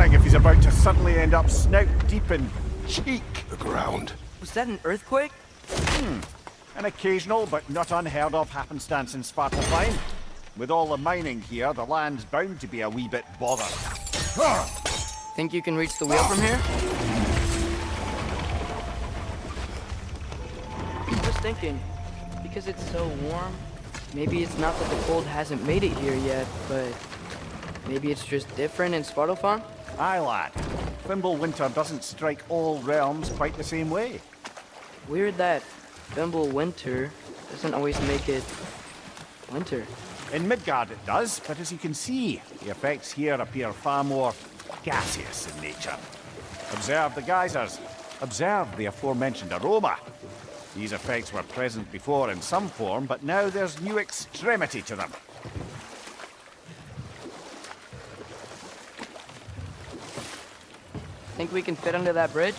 If he's about to suddenly end up snout deep in cheek. The ground. Was that an earthquake? An occasional but not unheard of happenstance in Svartalfheim. With all the mining here, the land's bound to be a wee bit bothered. Think you can reach the wheel from here? I was thinking, because it's so warm, maybe it's not that the cold hasn't made it here yet, but Maybe it's just different in Svartalfheim? Aye, lad. Winter doesn't strike all realms quite the same way. Weird that Winter doesn't always make it winter. In Midgard it does, but as you can see, the effects here appear far more gaseous in nature. Observe the geysers. Observe the aforementioned aroma. These effects were present before in some form, but now there's new extremity to them. Think we can fit under that bridge?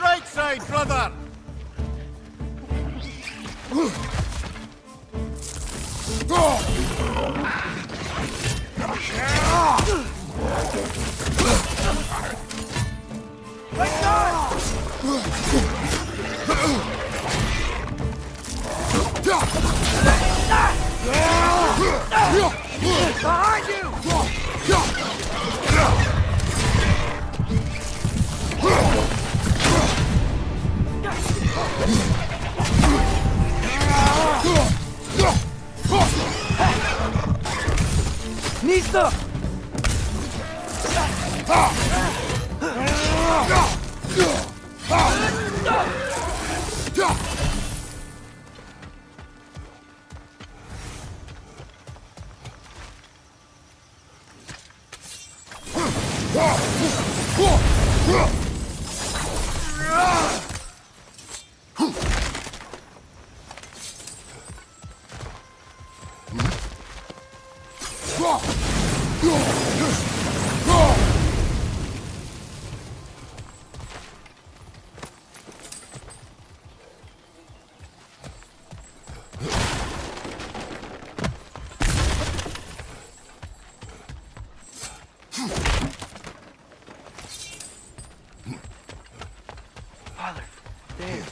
Right side, brother! Behind you! Nista! Father, there.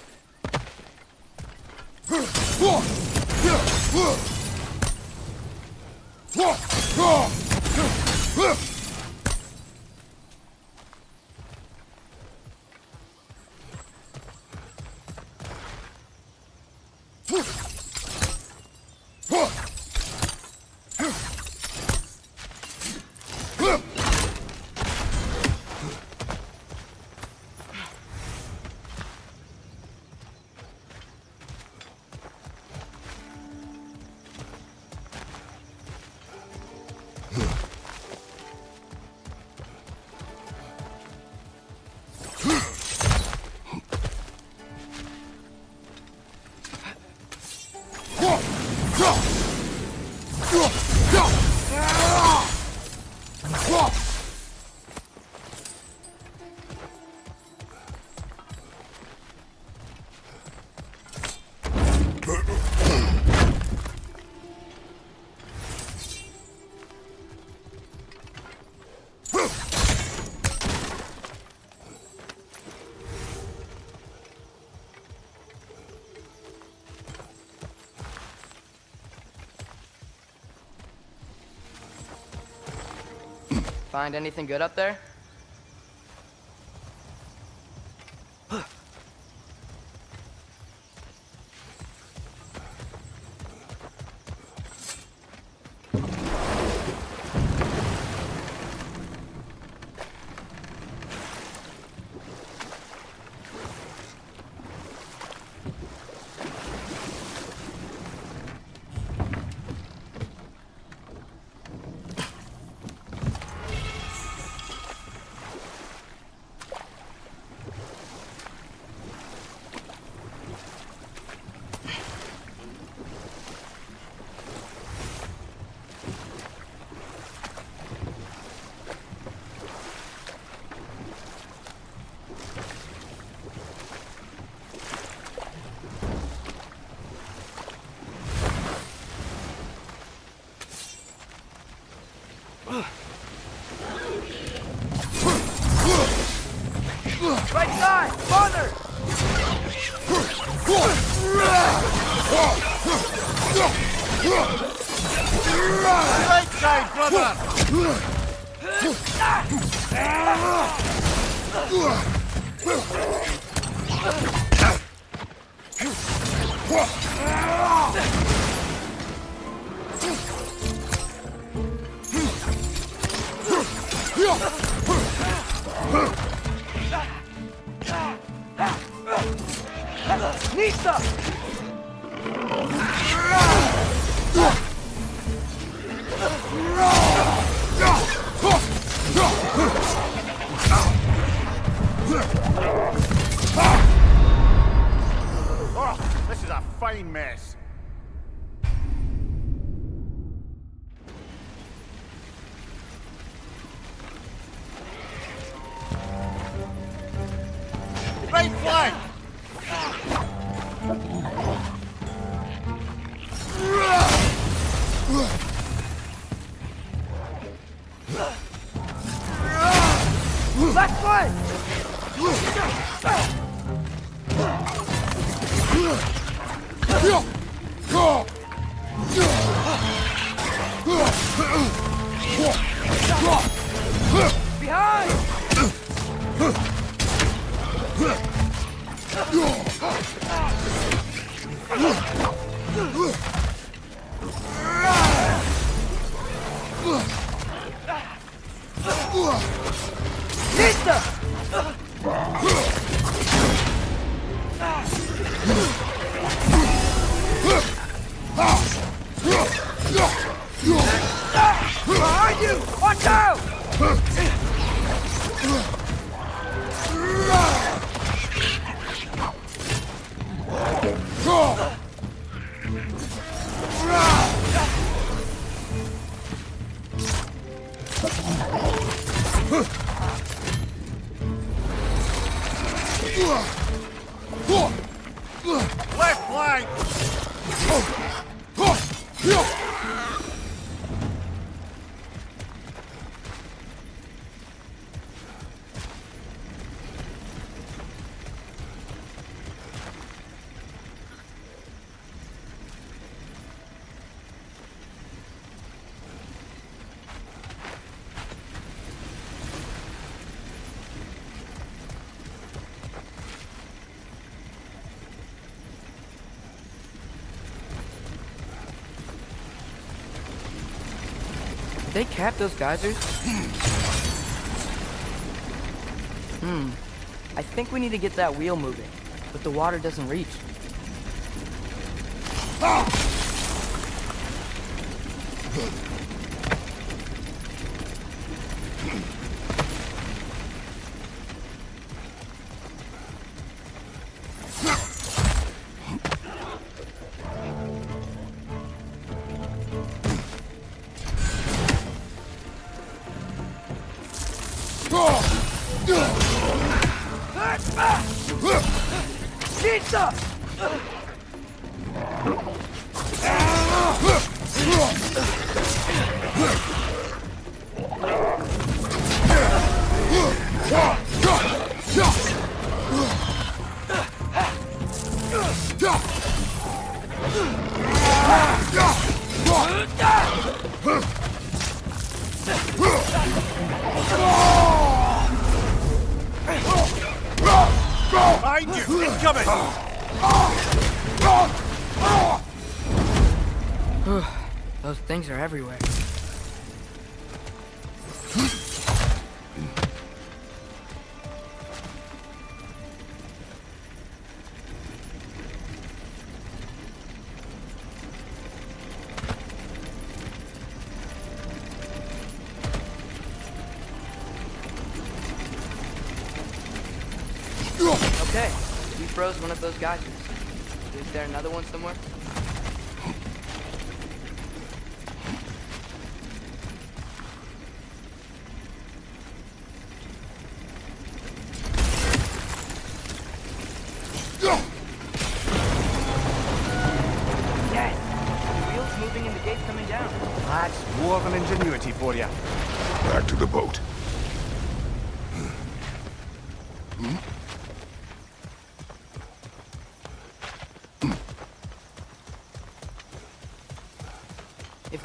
Find anything good up there? Behind! Father! Right side, brother! Nista! Oh, this is a fine mess. Right flank! Left foot! Behind! Nista! Behind you! Watch out! Left flank! Did they cap those geysers? I think we need to get that wheel moving, but the water doesn't reach. Nista! Behind you! Incoming! Those things are everywhere. Okay, we froze one of those geysers. Is there another one somewhere? Yes! The wheel's moving and the gate's coming down. That's dwarven ingenuity for you. Back to the boat.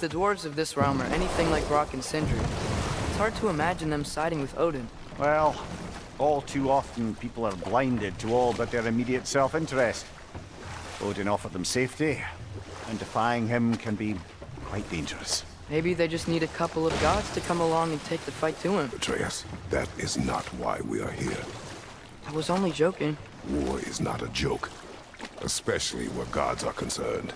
the dwarves of this realm are anything like Brock and Sindri, it's hard to imagine them siding with Odin. Well, all too often people are blinded to all but their immediate self-interest. Odin offered them safety, and defying him can be quite dangerous. Maybe they just need a couple of gods to come along and take the fight to him. Atreus, that is not why we are here. I was only joking. War is not a joke, especially where gods are concerned.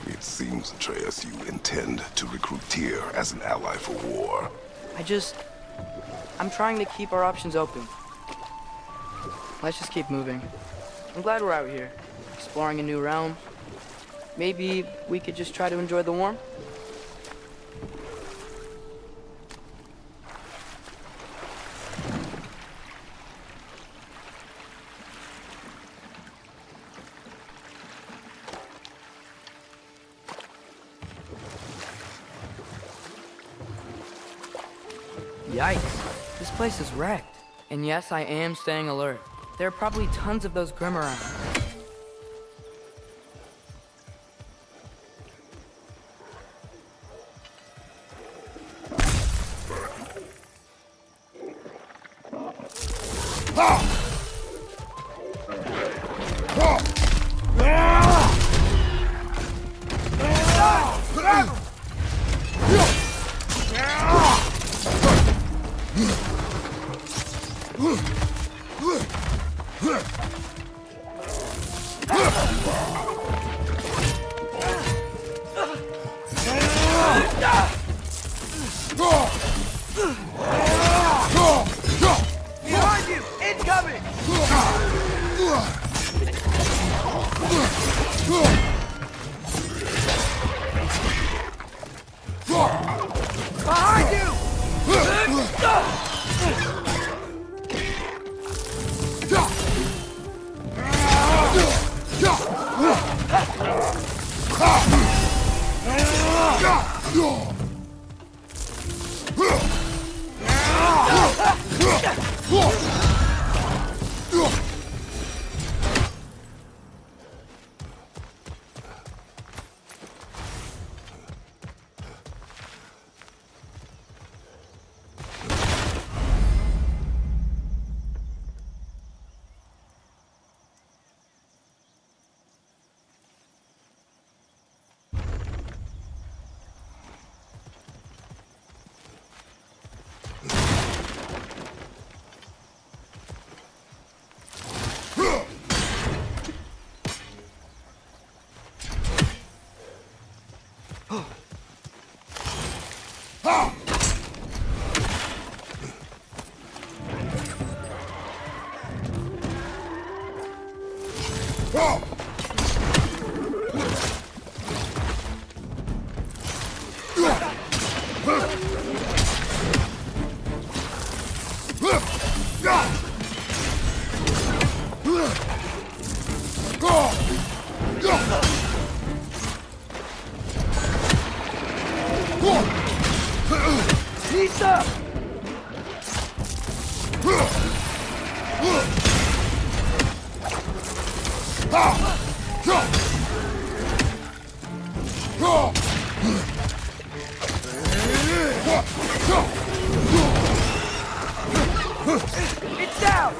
It seems, Atreus, you intend to recruit Tyr as an ally for war. I'm trying to keep our options open. Let's just keep moving. I'm glad we're out here, exploring a new realm. Maybe we could just try to enjoy the warmth? Yikes, this place is wrecked. And yes, I am staying alert. There are probably tons of those Grimm around. Behind you! Incoming! Behind you! It's down!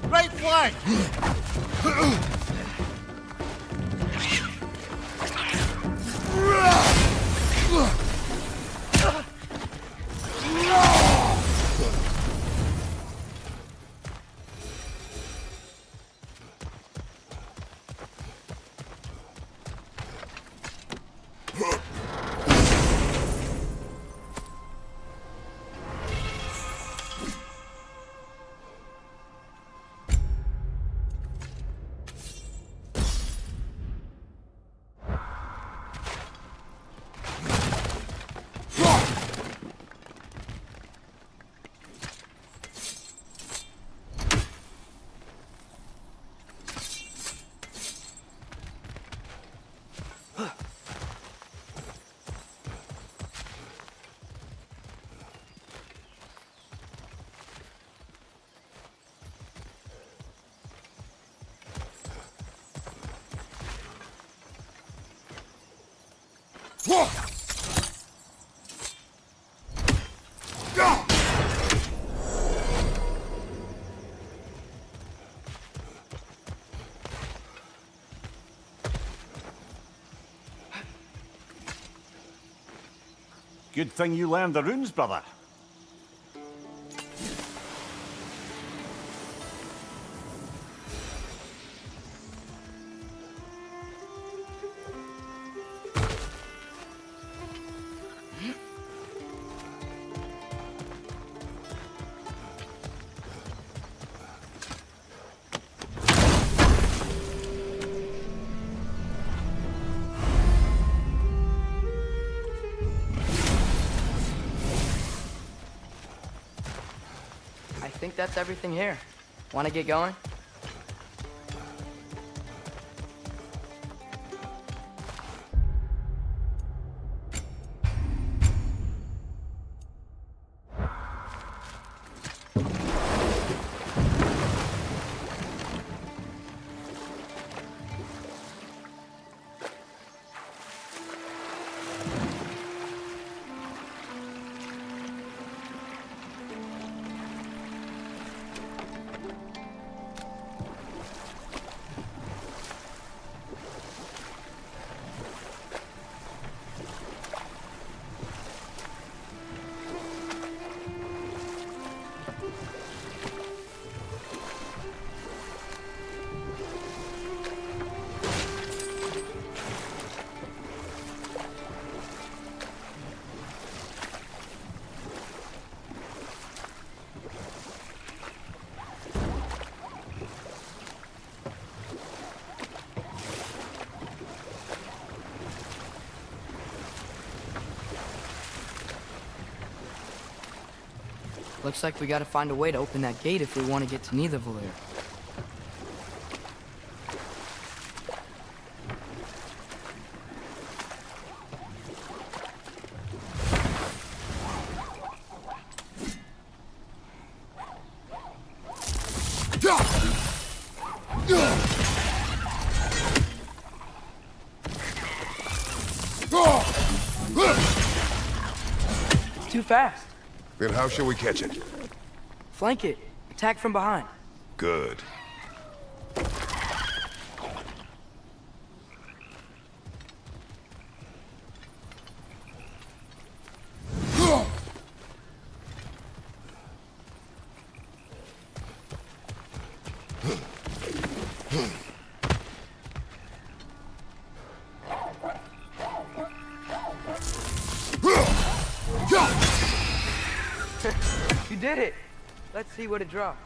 Right flank! Good thing you learned the runes, brother. I think that's everything here. Want to get going? Looks like we gotta find a way to open that gate if we want to get to Nidavellir. It's too fast. Then how shall we catch it? Flank it. Attack from behind. Good. You did it! Let's see what it drops.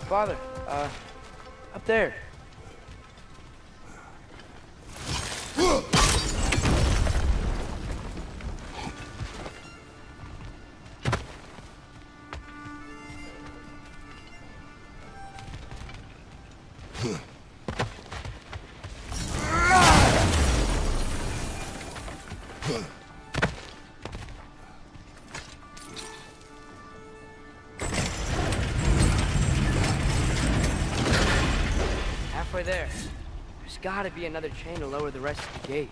Father, up there. Halfway there. There's gotta be another chain to lower the rest of the gate.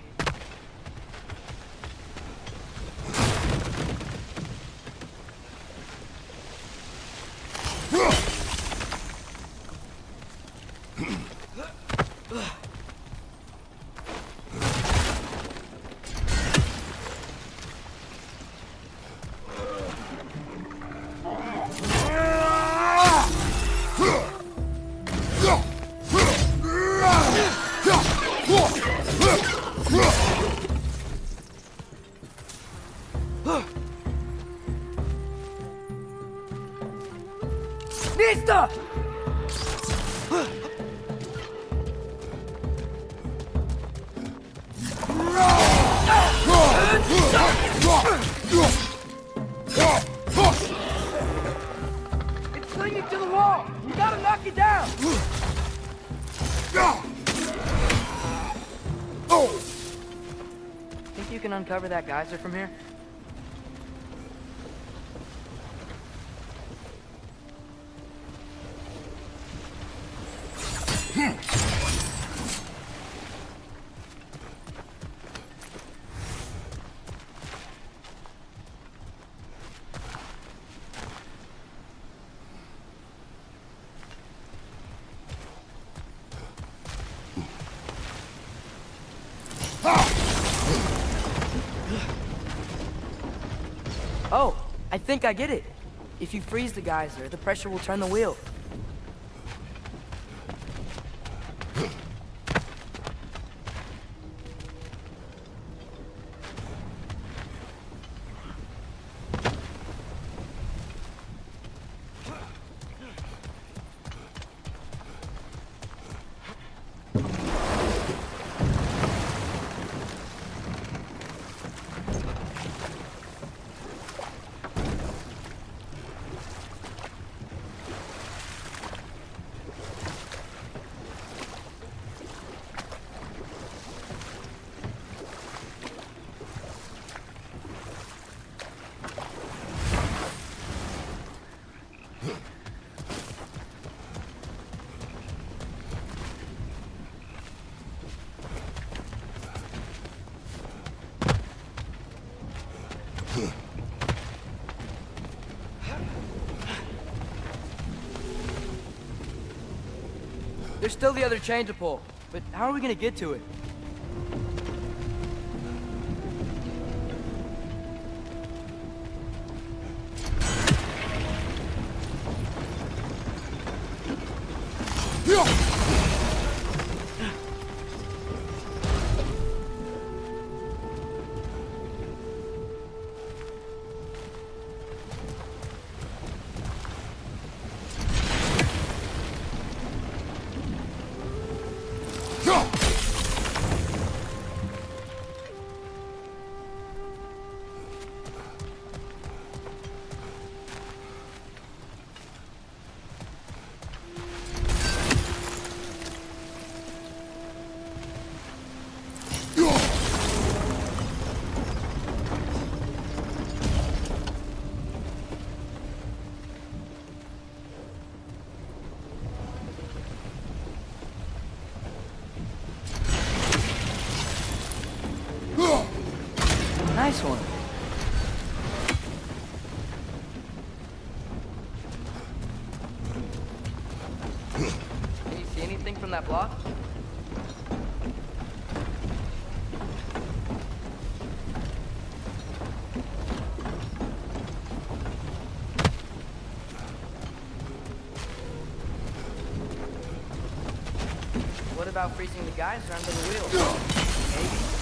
Nista! It's clinging to the wall! You gotta knock it down! Think you can uncover that geyser from here? Oh, I think I get it. If you freeze the geyser, the pressure will turn the wheel. There's still the other chain to pull, but how are we gonna get to it? Nice one. Can you see anything from that block? What about freezing the guys under the wheel? Maybe?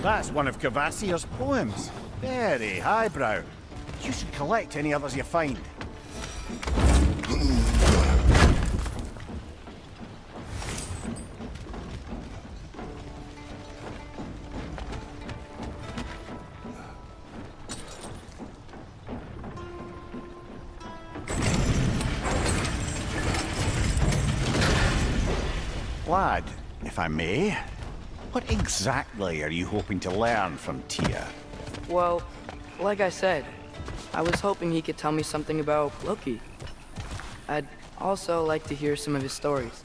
That's one of Cavassier's poems. Very highbrow. You should collect any others you find. Lad, if I may, what exactly are you hoping to learn from Tyr? Well, like I said, I was hoping he could tell me something about Loki. I'd also like to hear some of his stories.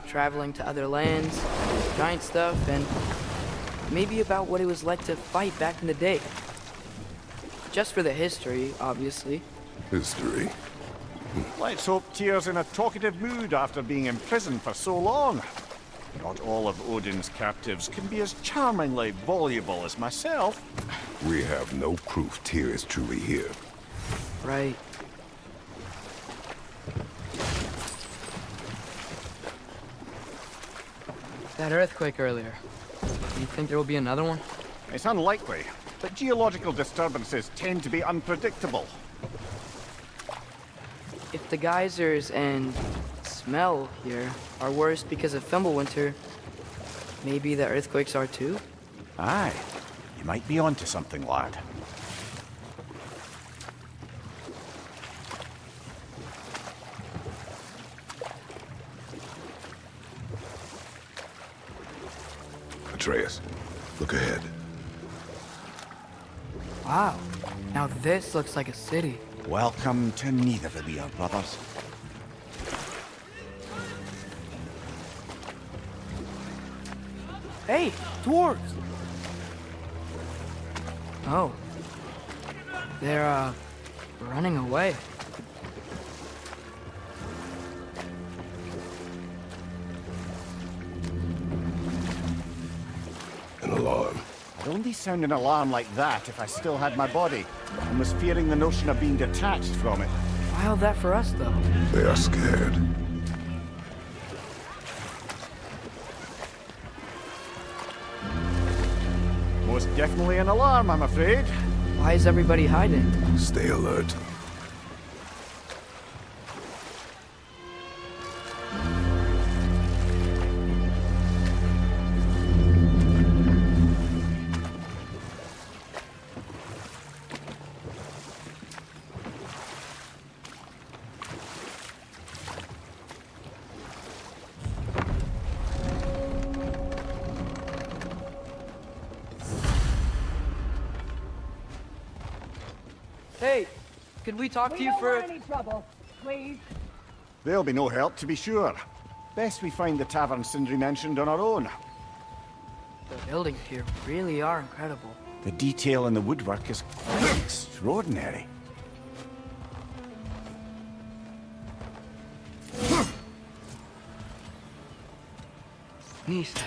Traveling to other lands, giant stuff, and maybe about what it was like to fight back in the day. Just for the history, obviously. History. Let's hope Tyr's in a talkative mood after being imprisoned for so long. Not all of Odin's captives can be as charmingly voluble as myself. We have no proof Tyr is truly here. Right. That earthquake earlier. Do you think there will be another one? It's unlikely, but geological disturbances tend to be unpredictable. If the geysers and smell here are worse because of Fimbulwinter, maybe the earthquakes are too? Aye, you might be onto something, lad. Atreus, look ahead. Wow. Now this looks like a city. Welcome to Nidavellir, brothers. Hey, dwarves! Oh. They're, running away. An alarm. I'd only sound an alarm like that if I still had my body, and was fearing the notion of being detached from it. Wild that for us, though. They are scared. Most definitely an alarm, I'm afraid. Why is everybody hiding? Stay alert. Hey, could we talk to you for... any trouble, please. There'll be no help, to be sure. Best we find the tavern Sindri mentioned on our own. The buildings here really are incredible. The detail in the woodwork is quite extraordinary. Nista.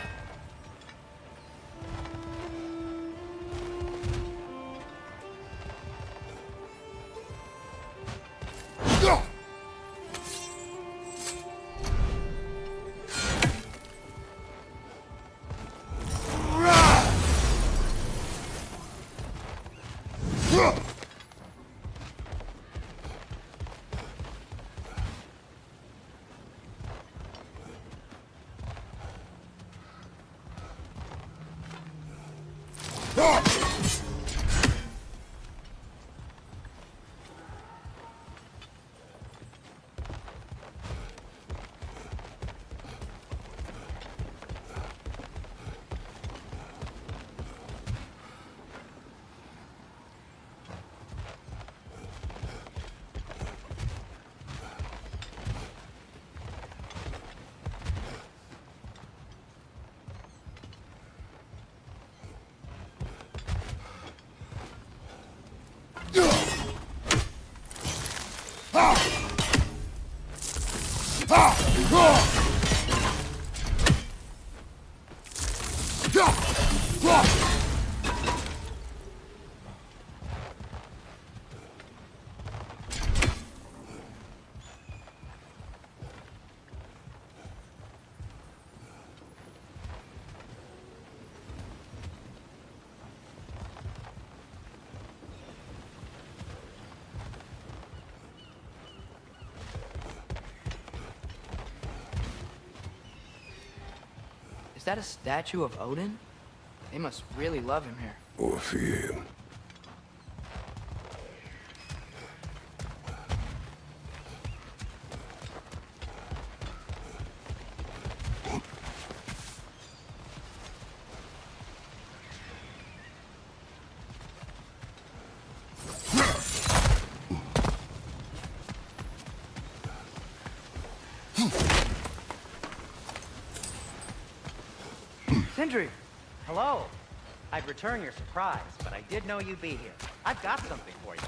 Is that a statue of Odin? They must really love him here. Or fear him. Sindri! Hello. I'd return your surprise, but I did know you'd be here. I've got something for you.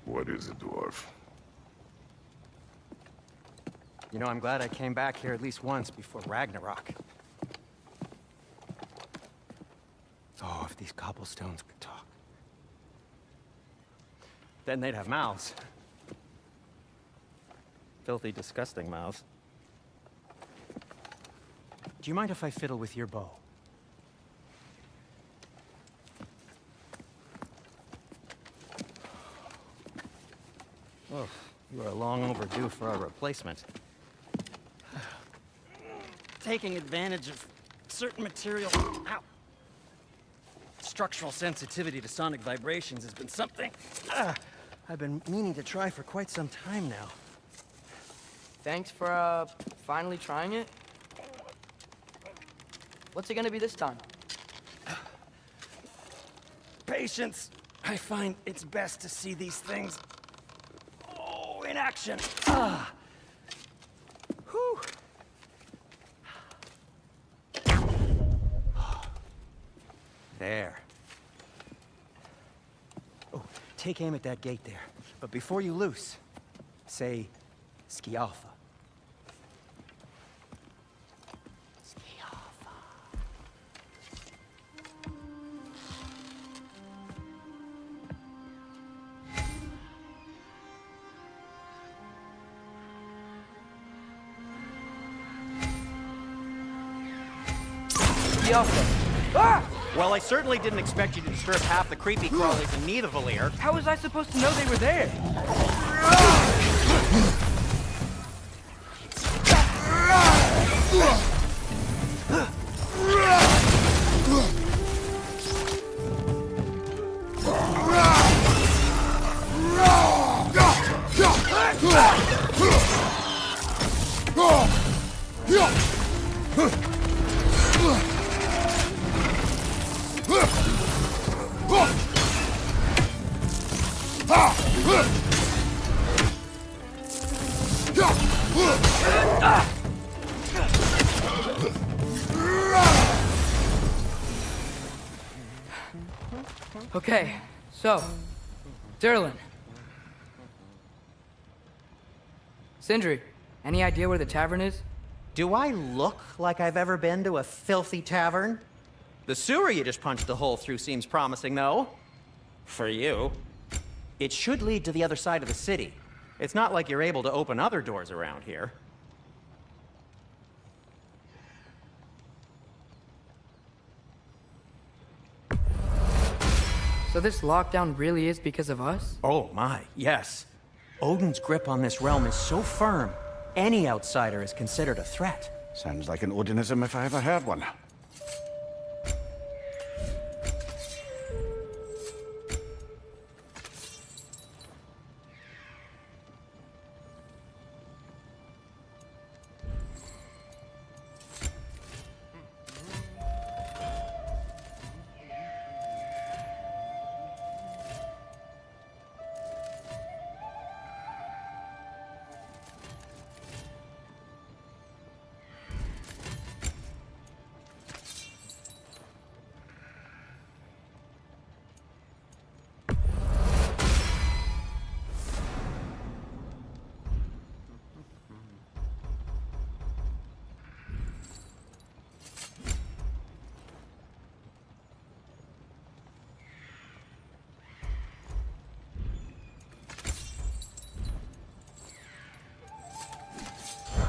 What is it, dwarf? You know, I'm glad I came back here at least once before Ragnarok. Oh, if these cobblestones could talk. Then they'd have mouths. Filthy, disgusting mouths. Do you mind if I fiddle with your bow? Oh, you are long overdue for a replacement. Taking advantage of certain material. Ow. Structural sensitivity to sonic vibrations has been something I've been meaning to try for quite some time now. Thanks for, finally trying it. What's it gonna be this time? Patience. I find it's best to see these things in action. Whew. There. Oh, take aim at that gate there. But before you loose, say, Skialfa. Skialfa. Ah! Well, I certainly didn't expect you to disturb half the creepy crawlies in Nidavellir. How was I supposed to know they were there? Okay, so, Durlin. Sindri, any idea where the tavern is? Do I look like I've ever been to a filthy tavern? The sewer you just punched a hole through seems promising, though. For you. It should lead to the other side of the city. It's not like you're able to open other doors around here. So this lockdown really is because of us? Oh my, yes. Odin's grip on this realm is so firm, any outsider is considered a threat. Sounds like an Odinism if I ever heard one.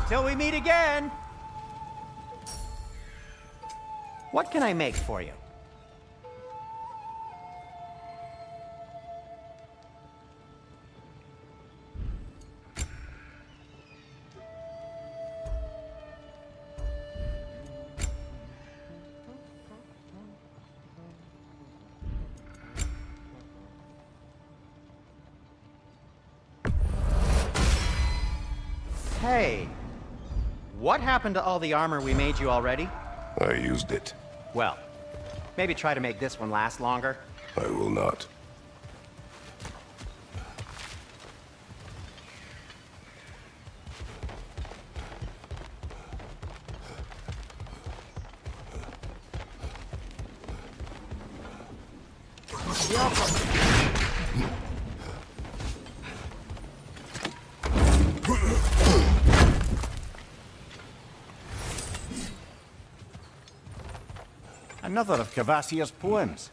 Till we meet again! What can I make for you? Hey, what happened to all the armor we made you already? I used it. Well, maybe try to make this one last longer. I will not. Another of Cavassier's poems.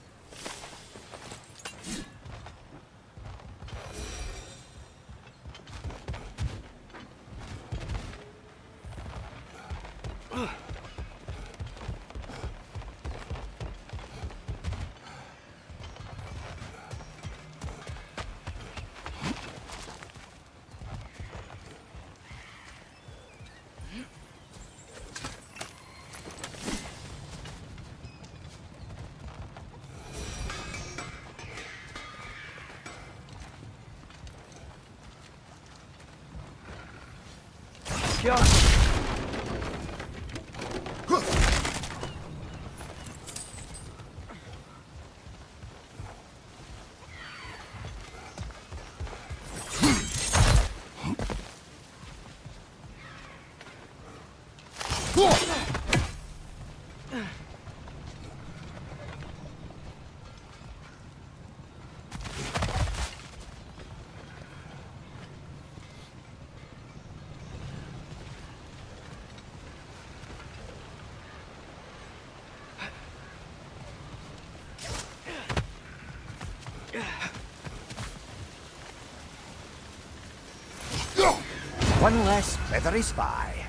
One less feathery spy.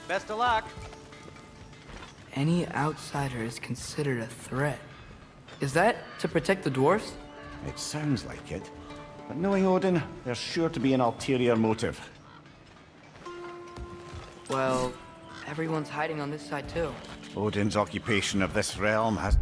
Best of luck. Any outsider is considered a threat. Is that to protect the dwarfs? It sounds like it. But knowing Odin, there's sure to be an ulterior motive. Well, everyone's hiding on this side too. Odin's occupation of this realm has...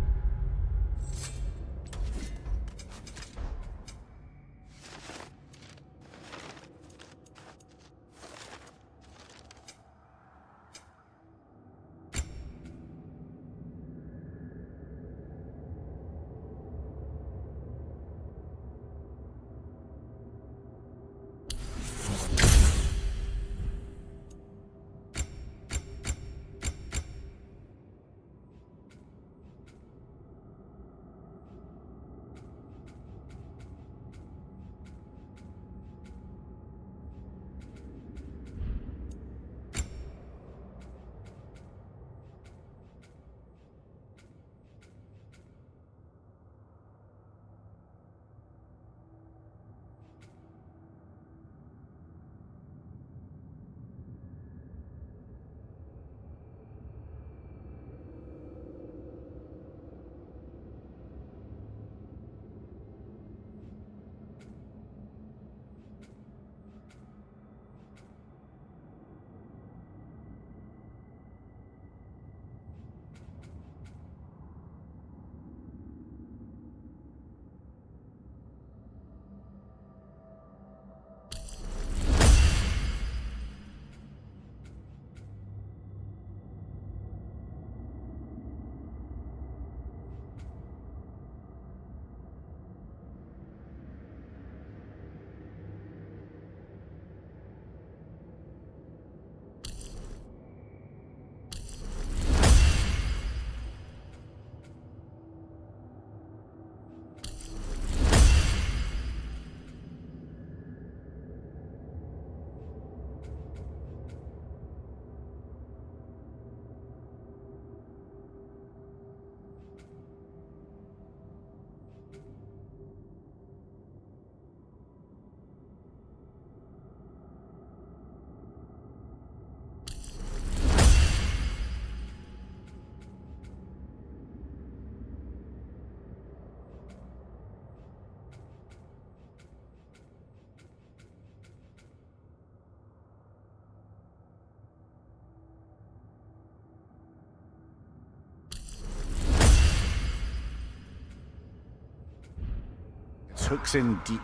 hooks in deep.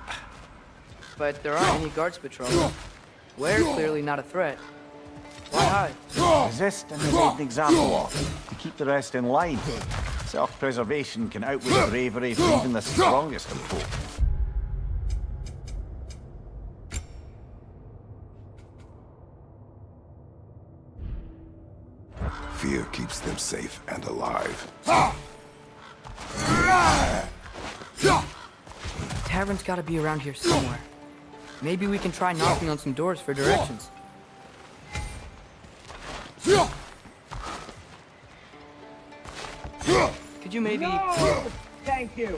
But there aren't any guards patrolling. We're clearly not a threat. Why hide? Resist and be made an example of, to keep the rest in line. Self-preservation can outweigh the bravery for even the strongest of folk. Fear keeps them safe and alive. Tavern's gotta be around here somewhere. Maybe we can try knocking on some doors for directions. Could you maybe... No! Thank you.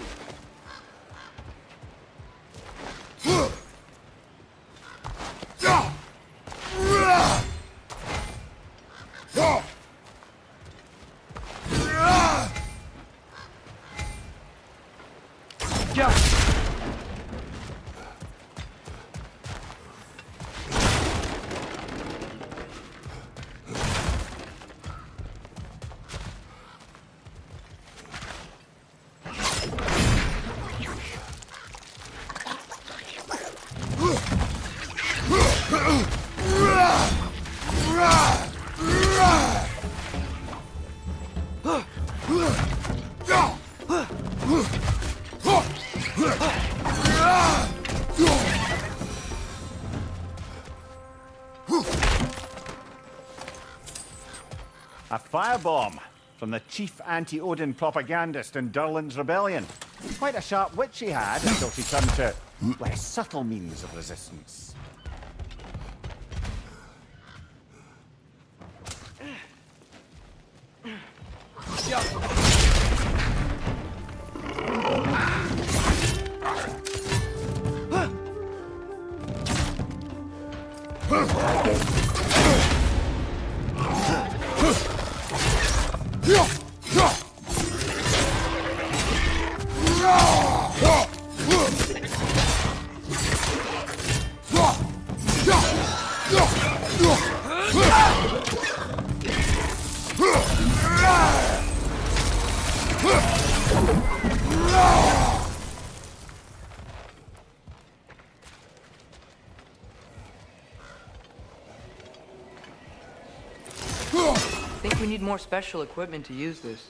A firebomb from the chief anti-Odin propagandist in Durlin's rebellion. Quite a sharp wit she had until she turned to less subtle means of resistance. I think we need more special equipment to use this.